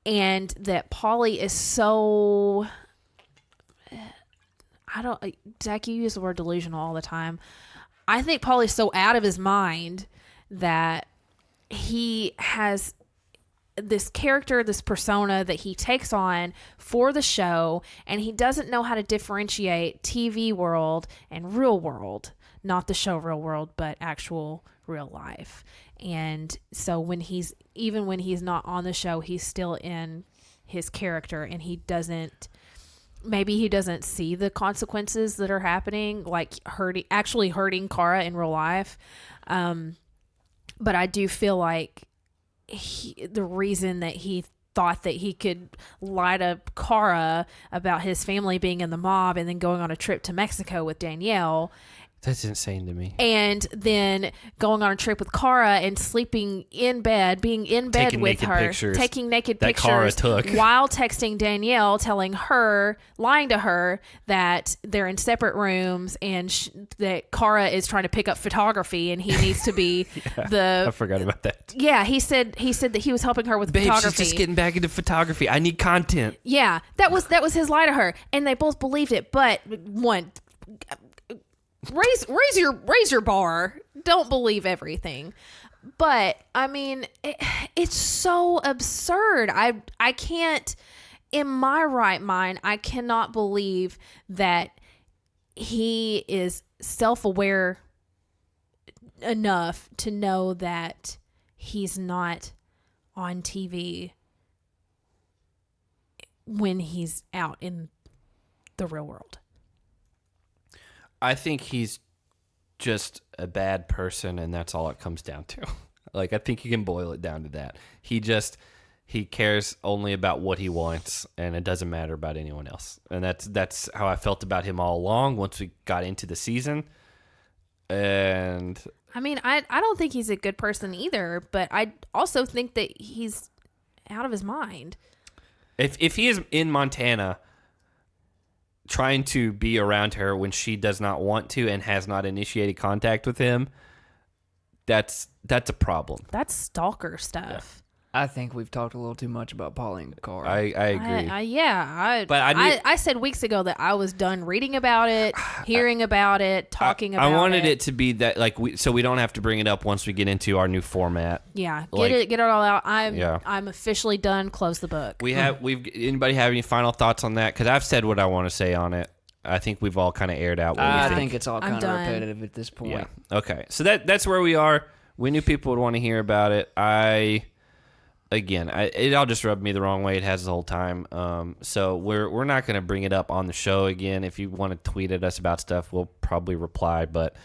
and that Paulie is so. Zach, you use the word delusional all the time. I think Paulie's so out of his mind that he has this character, this persona that he takes on for the show, and he doesn't know how to differentiate TV world and real world. Not the show real world, but actual real life. And so when he's not on the show, he's still in his character, and maybe he doesn't see the consequences that are happening, like actually hurting Cara in real life. But I do feel like the reason that he thought that he could lie to Cara about his family being in the mob and then going on a trip to Mexico with Danielle.
That's insane to me.
And then going on a trip with Cara and sleeping in bed, being in bed with her, taking naked pictures
Cara took
while texting Danielle, lying to her that they're in separate rooms and that Cara is trying to pick up photography and he needs to be
I forgot about that.
Yeah, he said that he was helping her with
Babe,
photography.
she's just getting back into photography. I need content.
Yeah, that was his lie to her, and they both believed it. But one. Raise your bar. Don't believe everything. But I mean, it's so absurd. I can't, in my right mind, I cannot believe that he is self-aware enough to know that he's not on TV when he's out in the real world.
I think he's just a bad person, and that's all it comes down to. Like, I think you can boil it down to that. He cares only about what he wants, and it doesn't matter about anyone else. And that's how I felt about him all along once we got into the season. And
I mean, I don't think he's a good person either, but I also think that he's out of his mind.
If he is in Montana trying to be around her when she does not want to and has not initiated contact with him, that's a problem.
That's stalker stuff.
I think we've talked a little too much about Paulie and Cara.
I agree.
I said weeks ago that I was done reading about it, hearing about it, talking about it.
I wanted it to be that, like, so we don't have to bring it up once we get into our new format.
Yeah, get it all out. I'm officially done. Close the book.
Anybody have any final thoughts on that? Because I've said what I want to say on it. I think we've all kind of aired out what we think.
I think it's all kind of repetitive at this point.
Yeah. Okay. So that's where we are. We knew people would want to hear about it. It all just rubbed me the wrong way. It has the whole time. So we're not going to bring it up on the show again. If you want to tweet at us about stuff, we'll probably reply. But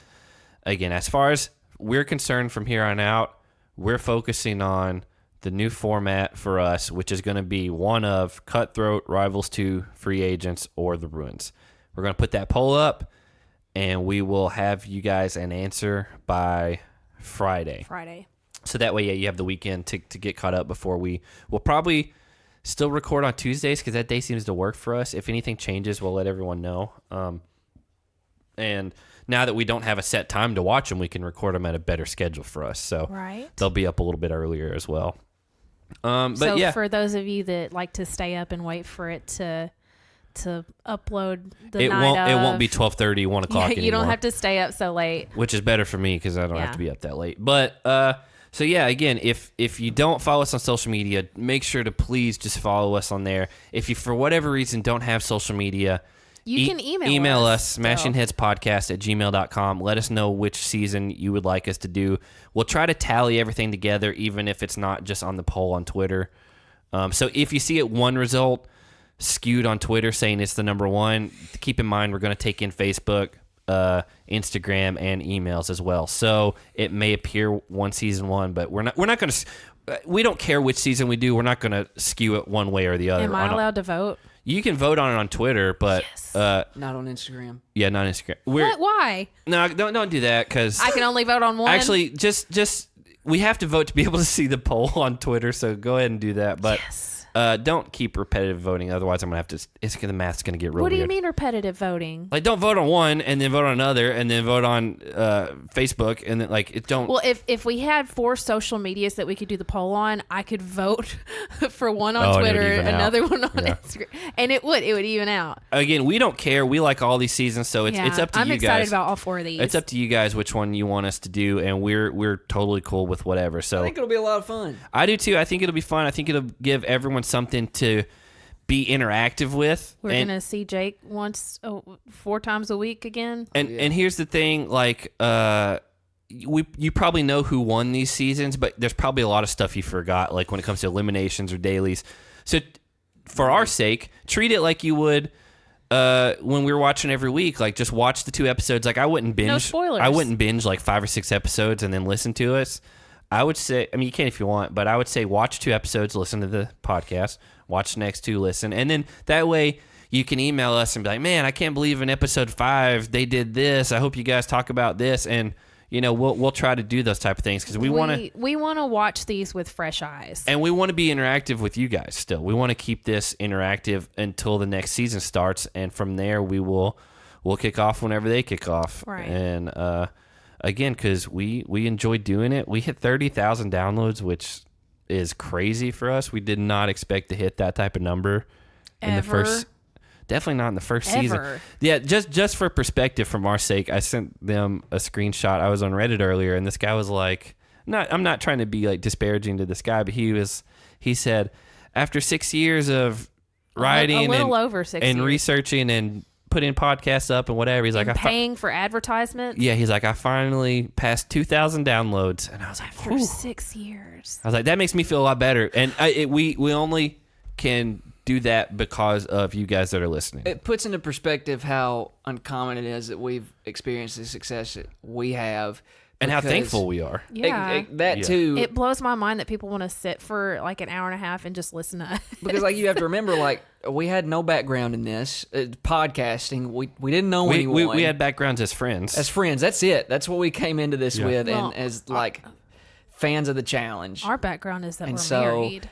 again, as far as we're concerned from here on out, we're focusing on the new format for us, which is going to be one of Cutthroat, Rivals 2, Free Agents, or The Ruins. We're going to put that poll up, and we will have you guys an answer by Friday. So that way, you have the weekend to get caught up before we'll probably still record on Tuesdays because that day seems to work for us. If anything changes, we'll let everyone know. And now that we don't have a set time to watch them, we can record them at a better schedule for us. So they'll be up a little bit earlier as well.
For those of you that like to stay up and wait for it to to upload the
It
night
won't. It won't be
of.
12:30, 1 o'clock anymore.
You don't have to stay up so late.
Which is better for me because I don't have
Yeah.
to be up that late. But so yeah, again, if you don't follow us on social media, make sure to please just follow us on there. If you for whatever reason don't have social media,
You can email
us
still.
smashingheadspodcast@gmail.com. Let us know which season you would like us to do. We'll try to tally everything together, even if it's not just on the poll on Twitter. So if you see it one result skewed on Twitter saying it's the number one, keep in mind we're going to take in Facebook, Instagram, and emails as well. So it may appear one season one, but we're not going to. We don't care which season we do. We're not going to skew it one way or the other.
Am I allowed to vote?
You can vote on it on Twitter, but
Not on Instagram.
yeah, not Instagram.
What? Why?
No, don't do that because
I can only vote on one.
actually, just we have to vote to be able to see the poll on Twitter. So go ahead and do that, but don't keep repetitive voting. Otherwise, I'm gonna have to. The math's gonna get real.
What do you
weird.
mean repetitive voting?
Like, don't vote on one and then vote on another and then vote on Facebook and then it don't.
Well, if we had 4 social medias that we could do the poll on, I could vote for one
Oh,
on
and it would
Twitter,
even out.
another one on
Yeah.
Instagram, and it would even out.
Again, we don't care. We like all these seasons, so it's up to
I'm
you
excited
guys.
about all 4 of these.
It's up to you guys which one you want us to do, and we're totally cool with whatever. So
I think it'll be a lot of fun.
I do too. I think it'll be fun. I think it'll give everyone something to be interactive with.
We're
and,
gonna see Jake 4 times a week again.
and here's the thing, you probably know who won these seasons, but there's probably a lot of stuff you forgot, like when it comes to eliminations or dailies. So for our sake, treat it like you would when we were watching every week. Like, just watch the 2 episodes. Like, I wouldn't binge.
No spoilers.
I wouldn't binge like 5 or 6 episodes and then listen to us. I would say, I mean, you can if you want, but I would say watch 2 episodes, listen to the podcast, watch the next 2, listen. And then that way you can email us and be like, man, I can't believe in episode 5 they did this. I hope you guys talk about this. And, we'll try to do those type of things because we want to
watch these with fresh eyes.
and we want to be interactive with you guys still. We want to keep this interactive until the next season starts. And from there, we'll kick off whenever they kick off.
Right.
And, again, because we enjoy doing it. We hit 30,000 downloads, which is crazy for us. We did not expect to hit that type of number in the first. Definitely not in the first season. Yeah, just for perspective, from our sake, I sent them a screenshot. I was on Reddit earlier, and this guy was like, I'm not trying to be like disparaging to this guy, but he said, after 6 years of writing
over 6
and
years.
researching and putting podcasts up and whatever, he's like,
paying for advertisements.
yeah, he's like, I finally passed 2,000 downloads, and I was like,
For
"Whew."
6 years.
I was like, that makes me feel a lot better, and we only can do that because of you guys that are listening.
It puts into perspective how uncommon it is that we've experienced the success that we have.
And how
because
thankful we are.
Yeah.
That
Yeah.
too.
It blows my mind that people want to sit for like an hour and a half and just listen to us.
Because you have to remember, we had no background in this podcasting. We didn't know anyone.
We had backgrounds as friends.
as friends. That's it. That's what we came into this with,
Well,
and as fans of the challenge.
Our background is that
And
we're
so,
married.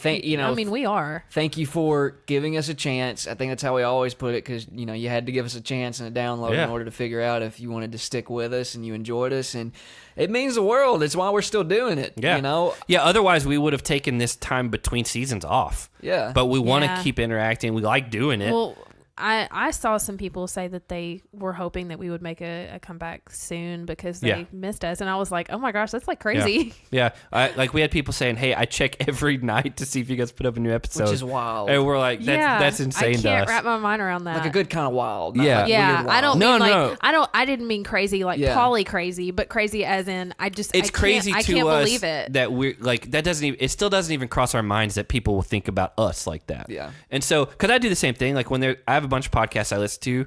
I mean, we are.
Thank you for giving us a chance. I think that's how we always put it, because you had to give us a chance and a download
Yeah.
in order to figure out if you wanted to stick with us and you enjoyed us, and it means the world. It's why we're still doing it.
Yeah. Yeah, otherwise we would have taken this time between seasons off.
Yeah.
But we want to
Yeah.
keep interacting. We like doing it.
Well, I saw some people say that they were hoping that we would make a comeback soon because they
Yeah.
missed us, and I was like, oh my gosh, that's like crazy.
Yeah. We had people saying, hey, I check every night to see if you guys put up a new episode.
Which is wild.
And we're like, that's insane
I
to
can't
us.
wrap my mind around that.
Like a good kind of wild. Not
Yeah.
like
Yeah,
weird
I don't
wild.
No,
mean like
no.
I didn't mean crazy like
Yeah.
Paulie crazy, but crazy as in
It's crazy
I
to
can't
us
believe it.
that we're like, that doesn't even, it still doesn't even cross our minds that people will think about us like that.
Yeah.
And so, cause I do the same thing. Like I have a bunch of podcasts I listen to,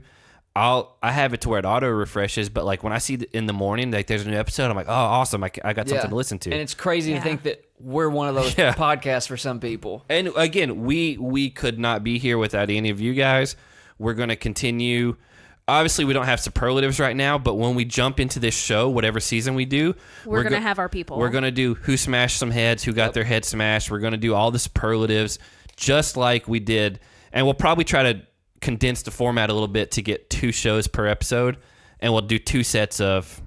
I have it to where it auto refreshes, but like when I see in the morning, like there's a new episode, I'm like, oh, awesome. I got something to listen to.
And it's crazy to think that we're one of those
Yeah.
podcasts for some people.
And again, we could not be here without any of you guys. We're going to continue. Obviously, we don't have superlatives right now, but when we jump into this show, whatever season we do,
We're gonna have our people.
We're going to do who smashed some heads, who got their head smashed. We're going to do all the superlatives just like we did. And we'll probably try to condense the format a little bit to get 2 shows per episode. And we'll do 2 sets of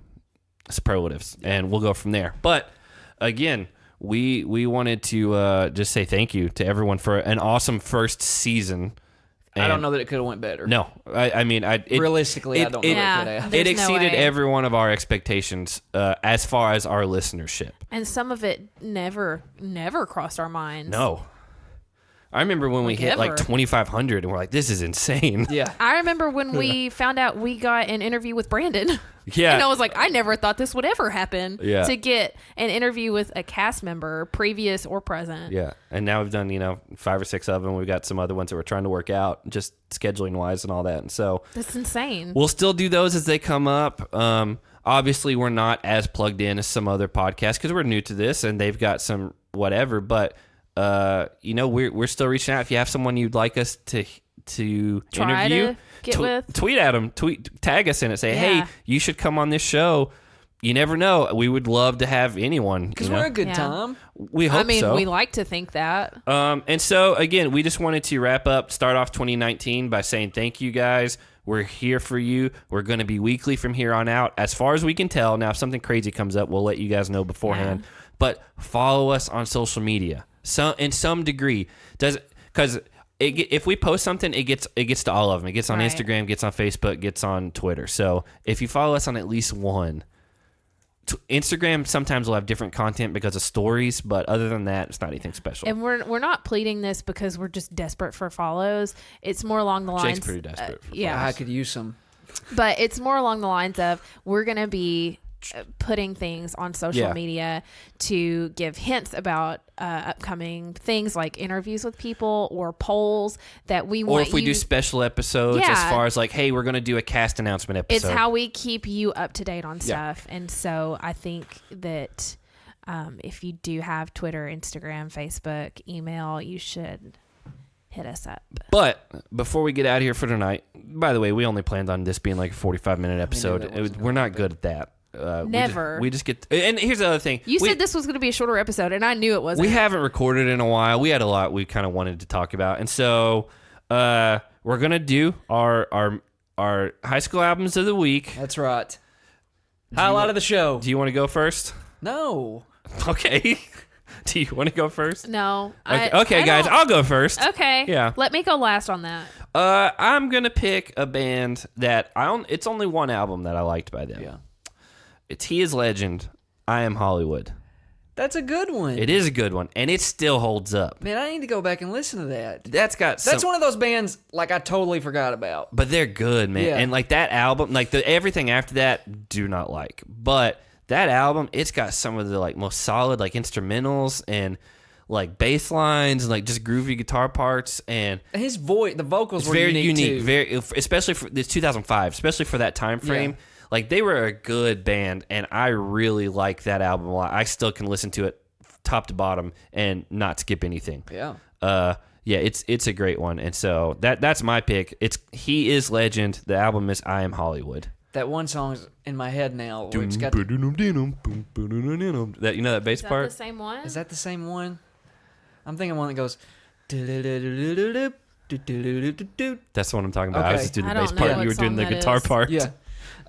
superlatives. And we'll go from there. But again, we wanted to just say thank you to everyone for an awesome first season.
I don't know that it could have went better.
No, I mean,
realistically, I don't know
Yeah.
that it could have.
There's
It
no
exceeded
way.
every one of our expectations as far as our listenership.
And some of it never crossed our minds.
No. I remember when we hit like
ever.
2,500 and we're like, this is insane.
Yeah.
I remember when we found out we got an interview with Brandon.
Yeah.
And I was like, I never thought this would ever happen.
Yeah.
To get an interview with a cast member, previous or present.
Yeah. And now we've done, 5 or 6 of them. We've got some other ones that we're trying to work out, just scheduling wise and all that. And so
That's insane.
we'll still do those as they come up. Obviously, we're not as plugged in as some other podcasts because we're new to this and they've got some whatever. But, we're still reaching out. If you have someone you'd like us to
Try
interview,
to get with.
tweet at them, tag us in it. Say,
Yeah.
hey, you should come on this show. You never know. We would love to have anyone.
Because we're a good time.
We hope
I mean,
so.
we like to think that.
And so, again, we just wanted to wrap up, start off 2019 by saying thank you guys. We're here for you. We're going to be weekly from here on out, as far as we can tell. Now, if something crazy comes up, we'll let you guys know beforehand.
Yeah.
But follow us on social media, in some degree. Because if we post something, it gets to all of them. It gets on
Right.
Instagram, gets on Facebook, gets on Twitter. So if you follow us on at least one, Instagram sometimes will have different content because of stories, but other than that, it's not anything special.
And we're not pleading this because we're just desperate for follows. It's more along the lines.
Jake's pretty desperate. For
yeah.
I could use some.
But it's more along the lines of we're going to be putting things on social media to give hints about upcoming things like interviews with people or polls that we want.
Or if we do special episodes,
Yeah.
as far as like, hey, we're going to do a cast announcement episode.
It's how we keep you up to date on
Yeah.
stuff. And so I think that if you do have Twitter, Instagram, Facebook, email, you should hit us up.
But before we get out of here for tonight, by the way, we only planned on this being like a 45-minute episode.
that wasn't
We're not good at that.
Never.
We just get. And here's the other thing.
You said this was going to be a shorter episode, and I knew it wasn't.
We haven't recorded in a while. We had a lot we kind of wanted to talk about, and so we're gonna do our high school albums of the week.
That's right. Highlight of the show.
Do you want to go first?
No.
Okay. Do you want to go first?
No.
Okay, guys, I'll go first.
Okay.
Yeah.
Let me go last on that.
I'm gonna pick a band that it's only one album that I liked by them.
Yeah.
It's He Is Legend, I Am Hollywood.
That's a good one.
It is a good one, and it still holds up.
Man, I need to go back and listen to that.
That's
One of those bands like I totally forgot about.
but they're good, man.
Yeah.
And like that album, like everything after that, do not like. But that album, it's got some of the like most solid like instrumentals and like bass lines and like just groovy guitar parts, and
His voice, the vocals
it's
were
very unique,
too.
very especially for this 2005, especially for that time frame.
Yeah.
Like they were a good band, and I really like that album a lot. I still can listen to it top to bottom and not skip anything.
Yeah.
Yeah, it's a great one, and so that's my pick. It's He Is Legend. The album is I Am Hollywood.
That one song's in my head now. Where it's got,
That that bass
Is that
part.
the same one?
is that the same one? I'm thinking one that goes.
That's what I'm talking about. I was
Okay.
just doing the
I
bass
don't know
part.
what
You were doing
song
the
that
guitar
is.
part.
Yeah.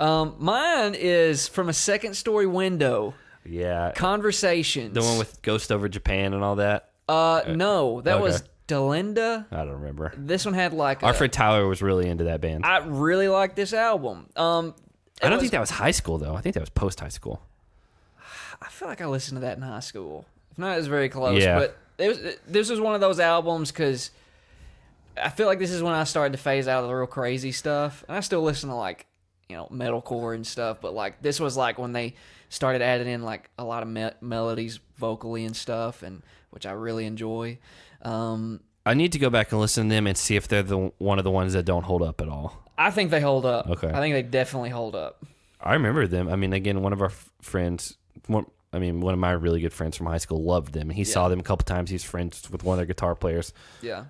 Mine is From a Second Story Window.
Yeah.
Conversations.
The one with Ghost Over Japan and all that.
No, that
okay.
was Delinda.
I don't remember.
This one had like
Our friend Tyler was really into that band.
I really like this album.
I don't think that was high school though. I think that was post high school.
I feel like I listened to that in high school. If not, it was very close.
Yeah.
But this was one of those albums because I feel like this is when I started to phase out of the real crazy stuff. And I still listen to like, metalcore and stuff. But like this was like when they started adding in like a lot of melodies vocally and stuff, and which I really enjoy.
I need to go back and listen to them and see if they're one of the ones that don't hold up at all.
I think they hold up.
Okay.
I think they definitely hold up.
I remember them. I mean, again, one of our friends, one of my really good friends from high school loved them. He saw them a couple times. He's friends with one of their guitar players.
Yeah.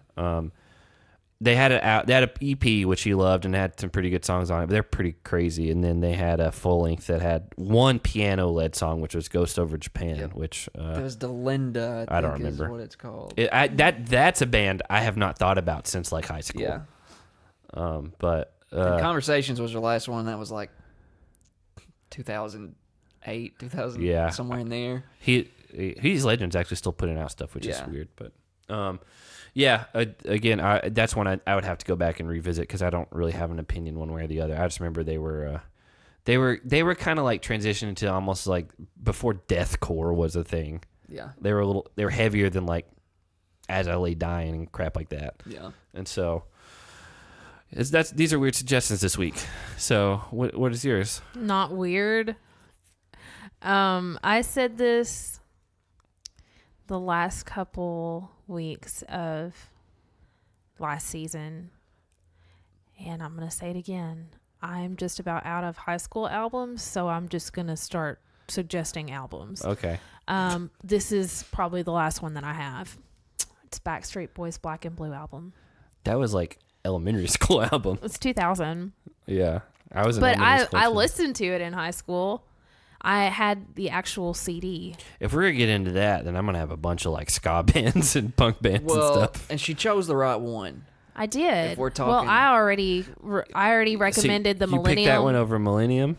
They had an EP which he loved and had some pretty good songs on it. But they're pretty crazy. And then they had a full length that had one piano led song, which was "Ghost Over Japan," which
It was Delinda. I
don't
think is
remember
what it's called.
that's a band I have not thought about since like high school.
Yeah.
But
And Conversations was your last one. That was like 2008, 2000,
Yeah.
somewhere in there.
He's Legends actually still putting out stuff, which is
Yeah.
weird. But Yeah. Again, that's one I would have to go back and revisit because I don't really have an opinion one way or the other. I just remember they were kind of like transitioning to almost like before deathcore was a thing.
Yeah.
They were heavier than like As I Lay Dying and crap like that.
Yeah.
And so these are weird suggestions this week. So what is yours?
Not weird. I said this the last couple weeks of last season, and I'm going to say it again. I'm just about out of high school albums, so I'm just going to start suggesting albums.
Okay.
This is probably the last one that I have. It's Backstreet Boys' Black and Blue album.
That was like elementary school album.
It's 2000.
Yeah. I was in
But
elementary school
I
too.
listened to it in high school. I had the actual CD.
If we're going to get into that, then I'm going to have a bunch of like ska bands and punk bands and stuff.
And she chose the right one.
I did.
If we're
Well,
talking-
I already recommended the
you
Millennium.
picked that one over Millennium?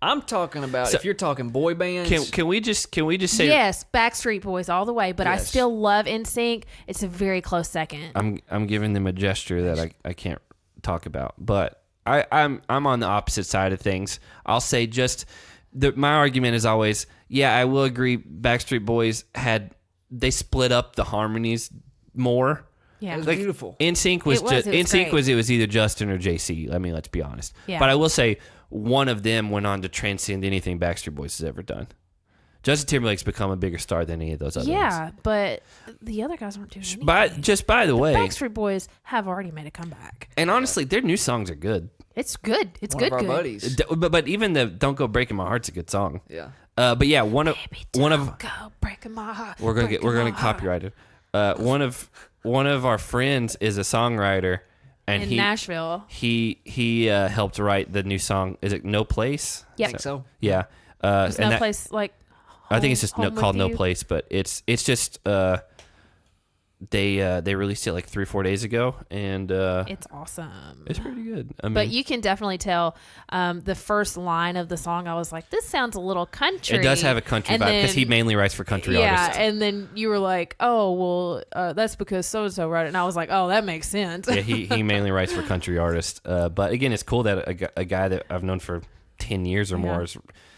I'm talking about
So-
if you're talking boy bands.
Can we just say
Yes, Backstreet Boys all the way, but I
Yes.
still love NSYNC. It's a very close second.
I'm giving them a gesture that I can't talk about, but I'm on the opposite side of things. I'll say my argument is always, yeah, I will agree. Backstreet Boys they split up the harmonies more.
Yeah.
It was beautiful.
NSYNC was
It was
it was either Justin or JC. I mean, let's be honest.
Yeah.
But I will say one of them went on to transcend anything Backstreet Boys has ever done. Justin Timberlake's become a bigger star than any of those other ones.
Yeah, but the other guys weren't doing anything.
By the way,
Backstreet Boys have already made a comeback.
and honestly, their new songs are good.
It's good. It's
One
good.
of our
good.
buddies.
But even the "Don't Go Breaking My Heart's" a good song.
Yeah.
But yeah, one of
Don't go breaking my heart.
we're gonna
breaking my
get
heart.
copyrighted. One of our friends is a songwriter, and
In
he
Nashville.
he helped write the new song. Is it No Place?
Yep.
I think so.
Yeah.
There's
and
no
that-
place like.
I think it's just
Home
called
with
No
You.
Place, but it's just they released it like 3 or 4 days ago, and
It's awesome.
it's pretty good. I mean,
But you can definitely tell the first line of the song. I was like, "This sounds a little country."
it does have a country
And
vibe because he
then-
mainly writes for country
yeah,
artists.
and then you were like, "Oh, well, that's because so and so wrote it," and I was like, "Oh, that makes sense."
Yeah, he mainly writes for country artists. But again, it's cool that a guy that I've known for 10 years or more is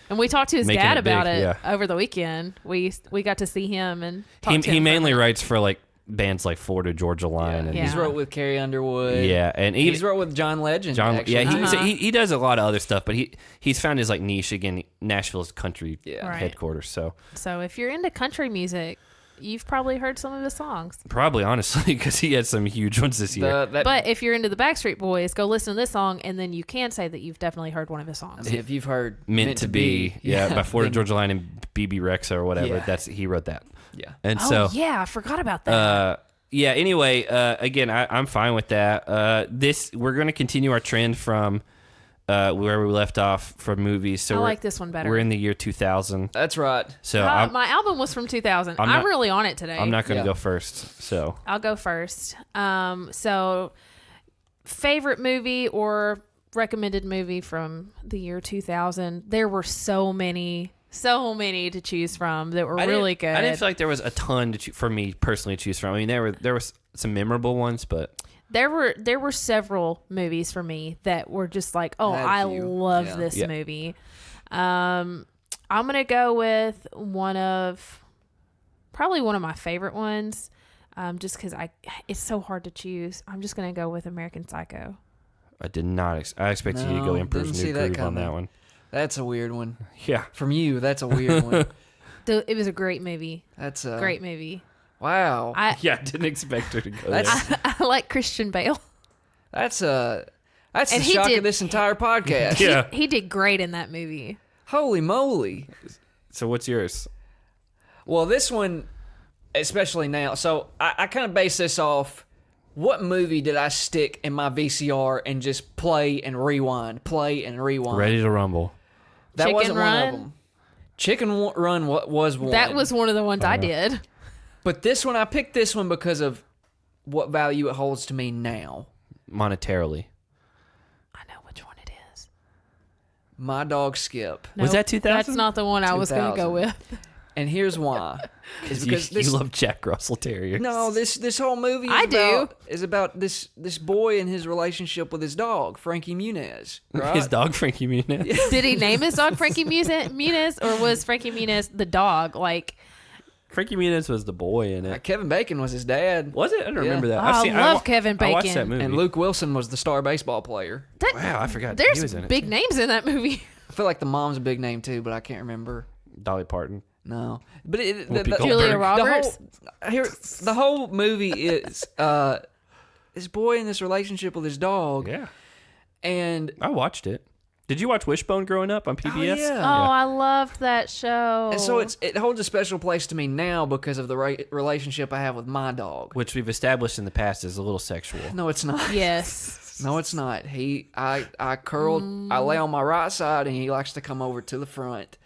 And we talked to his
Making
dad
it big,
about it
yeah.
over the weekend. We got to see him and talk to him
he
for a
mainly
minute.
writes for like bands like Florida Georgia Line and
Yeah.
He's wrote with Carrie Underwood.
yeah, and
He's wrote with John Legend.
John.
actually.
Yeah,
Uh-huh.
he does a lot of other stuff, but he's found his like niche again. Nashville's country
Yeah.
Right.
headquarters, so
So if you're into country music, you've probably heard some of his songs.
probably honestly because he had some huge ones this year.
But if you're into the Backstreet Boys, go listen to this song, and then you can say that you've definitely heard one of his
I
songs.
mean, if you've heard
Meant to be, yeah, by Florida
then-
Georgia Line and BB Rexa or whatever.
Yeah.
He wrote that,
Yeah.
and
Oh
so
yeah, I forgot about that.
yeah. Anyway, again, I'm fine with that. We're going to continue our trend from where we left off from movies. So
I
we're-
like this one better.
We're in the year 2000.
That's right.
So I'm
my album was from 2000.
I'm
I'm
not-
really on it today.
not going to
Yeah.
go first. So
I'll go first. So favorite movie or recommended movie from the year 2000. There were so many to choose from that were really good.
I didn't feel like there was a ton for me personally to choose from. I mean, there was some memorable ones, but
There were several movies for me that were just like, oh,
I had a
I
few.
love
Yeah.
this
Yeah.
movie. I'm gonna go with probably one of my favorite ones, just because it's so hard to choose. I'm just gonna go with American Psycho.
I did not. I expected you to go
No,
Emperor's
didn't see
New
that
Groove on that
coming.
one.
That's a weird one.
Yeah.
From you, that's a weird one.
It was a great movie.
That's
Great movie.
Wow.
Yeah, I didn't expect her to go
That's-
there.
I like Christian Bale.
That's the
And he
shock
did-
of this entire podcast.
Yeah.
He did great in that movie.
Holy moly.
So what's yours?
Well, this one, especially now. So I kind of base this off. What movie did I stick in my VCR and just play and rewind?
Ready to Rumble.
That
Chicken
wasn't one
Run?
of them. Chicken Run was one.
That was one of the ones I did.
But this one, I picked this one because of what value it holds to me now.
Monetarily.
I know which one it is.
My Dog Skip.
Was that 2000?
That's not the one I was going to go
2000.
with.
And here's why. It's because
you love Jack Russell Terriers.
No, this whole movie is about this boy and his relationship with his dog, Frankie Muniz. Right?
His dog, Frankie Muniz.
Did he name his dog Frankie Muniz, or was Frankie Muniz the dog? Like,
Frankie Muniz was the boy in it.
Kevin Bacon was his dad.
Was it? I don't remember that.
I love Kevin Bacon.
I watched that movie.
And Luke Wilson was the star baseball player.
Wow, I forgot
There's
he was in it.
big names in that movie.
I feel like the mom's a big name too, but I can't remember.
Dolly Parton.
No, but
Julia Roberts.
The whole movie is this boy in this relationship with his dog.
Yeah,
and
I watched it. Did you watch Wishbone growing up on PBS?
Oh, yeah.
I loved that show.
And so it holds a special place to me now because of the relationship I have with my dog,
which we've established in the past is a little sexual.
No, it's not.
Yes.
No, it's not. I lay on my right side, and he likes to come over to the front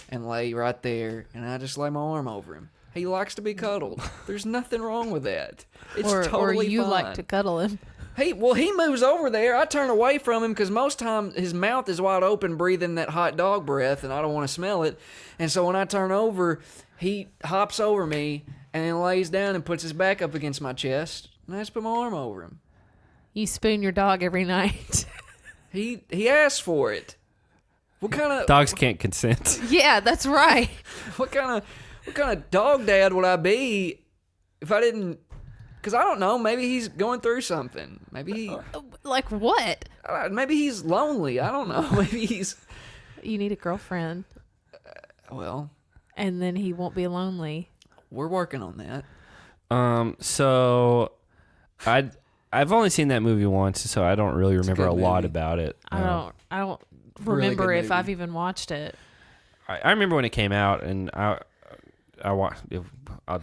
and lay right there, and I just lay my arm over him. He likes to be cuddled. There's nothing wrong with that. It's totally
or you
fine.
like to cuddle him.
He moves over there. I turn away from him because most time his mouth is wide open, breathing that hot dog breath, and I don't want to smell it. And so when I turn over, he hops over me and then lays down and puts his back up against my chest, and I just put my arm over him.
You spoon your dog every night.
He asked for it. What kind of
dogs can't consent?
Yeah, that's right.
What kind of dog dad would I be if I didn't? Because I don't know. Maybe he's going through something. Maybe
like what?
Maybe he's lonely. I don't know. Maybe he's.
You need a girlfriend.
Well.
And then he won't be lonely.
We're working on that.
So, I've only seen that movie once, so I don't really remember a lot about it.
I don't remember
really
if I've even watched it.
I remember when it came out, and I watched. I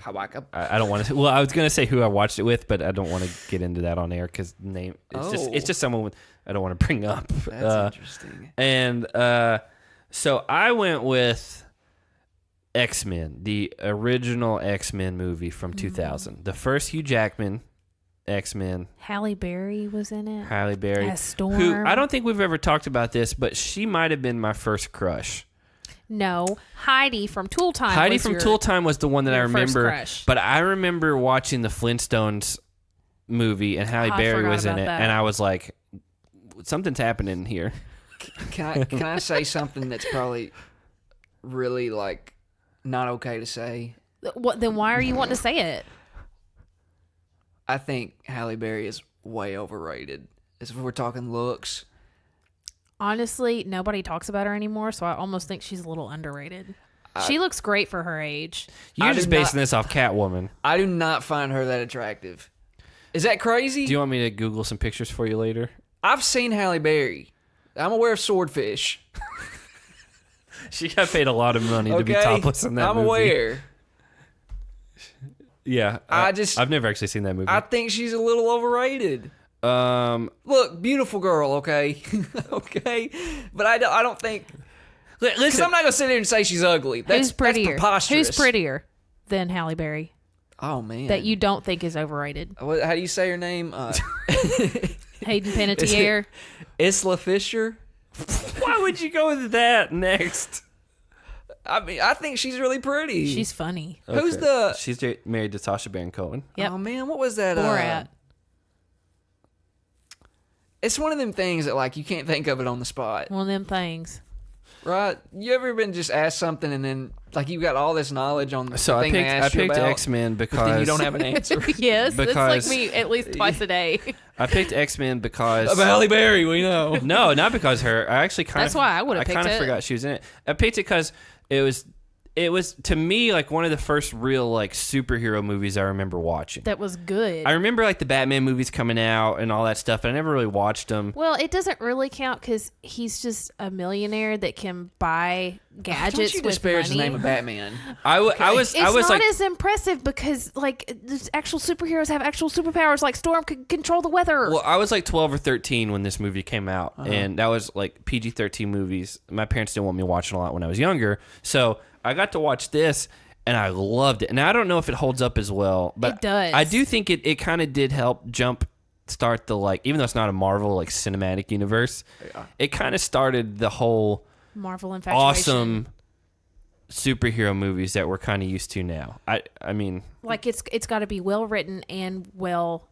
don't want to. Well, I was gonna say who I watched it with, but I don't want to get into that on air because name. It's just someone I don't want to bring up.
That's interesting.
And so I went with X-Men, the original X-Men movie from 2000, the first Hugh Jackman X-Men.
Halle Berry was in it.
Halle Berry,
as Storm.
who I don't think we've ever talked about this, but she might have been my first crush.
No, Heidi from Tool Time.
Heidi from Tool Time was the one that I remember.
Crush.
But I remember watching the Flintstones movie, and Halle Berry was in it, and I was like, something's happening here.
Can I say something that's probably really like not okay to say?
What? Then why are you wanting to say it?
I think Halle Berry is way overrated. If we're talking looks.
Honestly, nobody talks about her anymore, so I almost think she's a little underrated. She looks great for her age.
You're just basing this off Catwoman.
I do not find her that attractive. Is that crazy?
Do you want me to Google some pictures for you later?
I've seen Halle Berry. I'm aware of Swordfish.
She got paid a lot of money to be topless in that movie.
I'm aware.
Yeah. I've never actually seen that movie.
I think she's a little overrated. Look, beautiful girl, okay? Okay? But I don't think... Listen, I'm not going to sit here and say she's ugly. That's preposterous.
Who's prettier than Halle Berry?
Oh, man.
That you don't think is overrated?
How do you say her name?
Hayden Panettiere.
Isla Fisher?
Why would you go with that next?
I mean, I think she's really pretty.
She's funny.
Okay.
She's married to Sacha Baron Cohen.
Yep.
Oh, man, what was that?
Borat.
It's one of them things that, like, you can't think of it on the spot.
One of them things.
Right? You ever been just asked something and then, like, you got all this knowledge on the thing they asked you
I picked
about,
X-Men because...
But then you don't have an answer.
Yes, it's
because,
like me at least twice a day.
I picked X-Men because...
Of Halle Berry, we know.
No, not because her. I actually kind of...
That's why I would have picked it.
I kind of forgot she was in it. I picked it because it was to me like one of the first real like superhero movies I remember watching.
That was good.
I remember like the Batman movies coming out and all that stuff, but I never really watched them.
Well, it doesn't really count because he's just a millionaire that can buy gadgets
Don't you
with
disparage
money.
the name of Batman?
I was
not
like,
as impressive because like the actual superheroes have actual superpowers. Like Storm could control the weather.
well, I was like 12 or 13 when this movie came out, and that was like PG-13 movies. My parents didn't want me watching a lot when I was younger, so I got to watch this, and I loved it. And I don't know if it holds up as well, but
it does.
I do think it kind of did help start the like, even though it's not a Marvel like cinematic universe, it kind of started the whole
Marvel infatuation.
awesome superhero movies that we're kind of used to now. I mean,
Like it's got to be well written and well.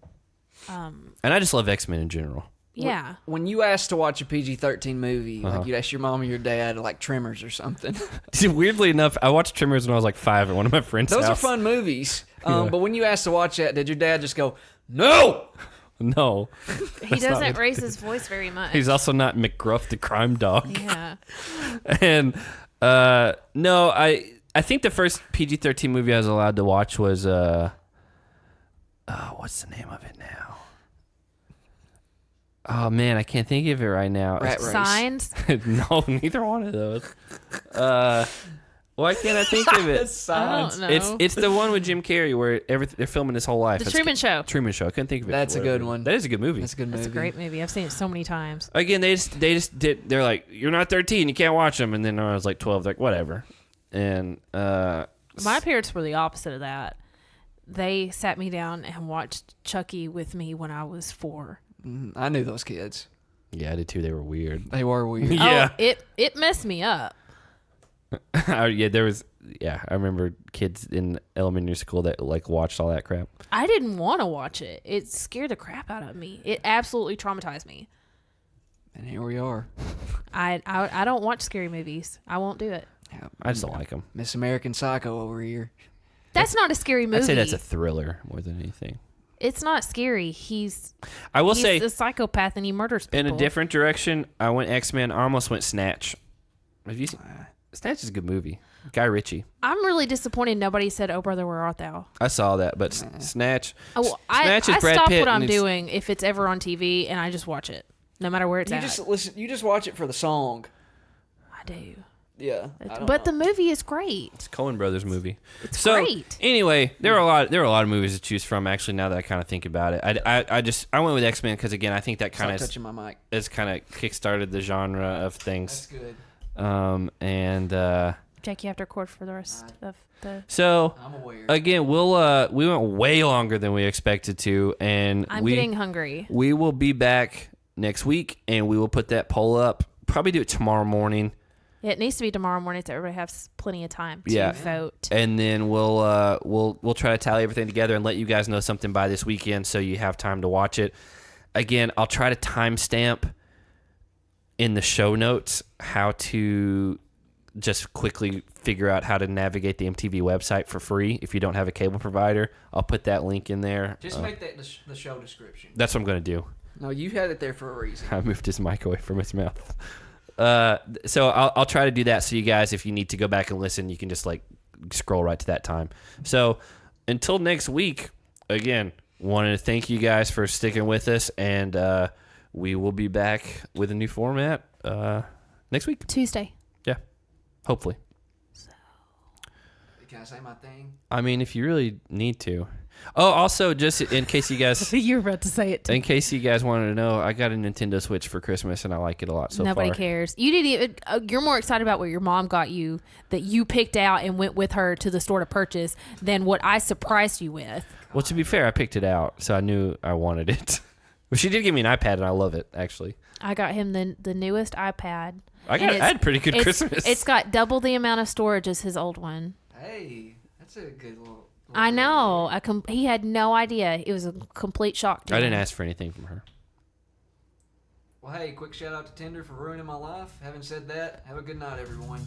and I just love X-Men in general.
Yeah.
When you asked to watch a PG-13 movie, like you'd ask your mom or your dad, like Tremors or something.
Weirdly enough, I watched Tremors when I was like 5 at one of my friends'
Those
house.
are fun movies. But when you asked to watch that, did your dad just go, no?
No.
He doesn't raise his voice very much.
He's also not McGruff the crime dog.
Yeah.
And no, I think the first PG-13 movie I was allowed to watch was what's the name of it now? Oh man, I can't think of it right now.
Rat Race.
Signs.
No, neither one of those. Why can't I think of it?
I don't know.
It's the one with Jim Carrey where they're filming his whole life.
The Truman Show.
Truman Show. I couldn't think of it.
That's a good one.
That is a good movie.
That's a good movie.
That's a great movie. I've seen it so many times.
Again, they're like, you're not 13, you can't watch them. And then I was like 12, like whatever. And
My parents were the opposite of that. They sat me down and watched Chucky with me when I was 4.
I knew those kids.
yeah, I did too. They were weird.
They were weird.
Yeah.
Oh, it messed me up.
I remember kids in elementary school that like watched all that crap.
I didn't want to watch it. It scared the crap out of me. It absolutely traumatized me.
And here we are.
I don't watch scary movies. I won't do it.
Yeah,
I just don't like them.
Miss American Psycho over here.
That's not a scary movie.
I'd say that's a thriller more than anything.
It's not scary.
I will
he's
say,
a psychopath and he murders people.
in a different direction, I went X-Men. I almost went Snatch. Have you seen? Snatch is a good movie. Guy Ritchie.
I'm really disappointed nobody said, "Oh brother, where art thou?"
I saw that, but Snatch.
Oh,
Snatch
I
is Brad
stop
Pitt
what I'm
and it's-
doing if it's ever on TV, and I just watch it, no matter where it's
You
at.
just listen. You just watch it for the song.
I do.
Yeah,
But the movie is great.
It's Coen Brothers movie.
It's
So
great.
anyway, there were a lot of movies to choose from. Actually, now that I kind of think about it, I went with X-Men because again, I think that kind
Stop
of
touching my mic.
has kind of kickstarted the genre of things.
That's good.
And
Jake, you have to record for the rest of the.
so
I'm aware.
again, we went way longer than we expected to, and
I'm getting hungry.
we will be back next week, and we will put that poll up. Probably do it tomorrow morning.
Yeah, it needs to be tomorrow morning so everybody has plenty of time to vote.
And then we'll try to tally everything together and let you guys know something by this weekend so you have time to watch it. Again, I'll try to timestamp in the show notes how to just quickly figure out how to navigate the MTV website for free if you don't have a cable provider. I'll put that link in there.
Just make that the show description.
That's what I'm going to do.
No, you had it there for a reason.
I moved his mic away from his mouth. So I'll try to do that so you guys, if you need to go back and listen, you can just like scroll right to that time. So until next week, again, wanted to thank you guys for sticking with us, and we will be back with a new format next week.
Tuesday.
Yeah, hopefully.
Can I say my thing?
I mean, if you really need to. Oh, also, just in case you guys,
You're about to say it.
in case you guys wanted to know, I got a Nintendo Switch for Christmas, and I like it a lot so
Nobody
far.
cares. You didn't even. You're more excited about what your mom got you that you picked out and went with her to the store to purchase than what I surprised you with.
Well, to be fair, I picked it out, so I knew I wanted it. Well, she did give me an iPad, and I love it, actually.
I got him the newest iPad.
I had a pretty good Christmas.
It's got double the amount of storage as his old one.
Hey, that's a good little.
I know. He had no idea. It was a complete shock to
I
him.
didn't ask for anything from her.
Well, hey, quick shout out to Tinder for ruining my life. Having said that, have a good night, everyone.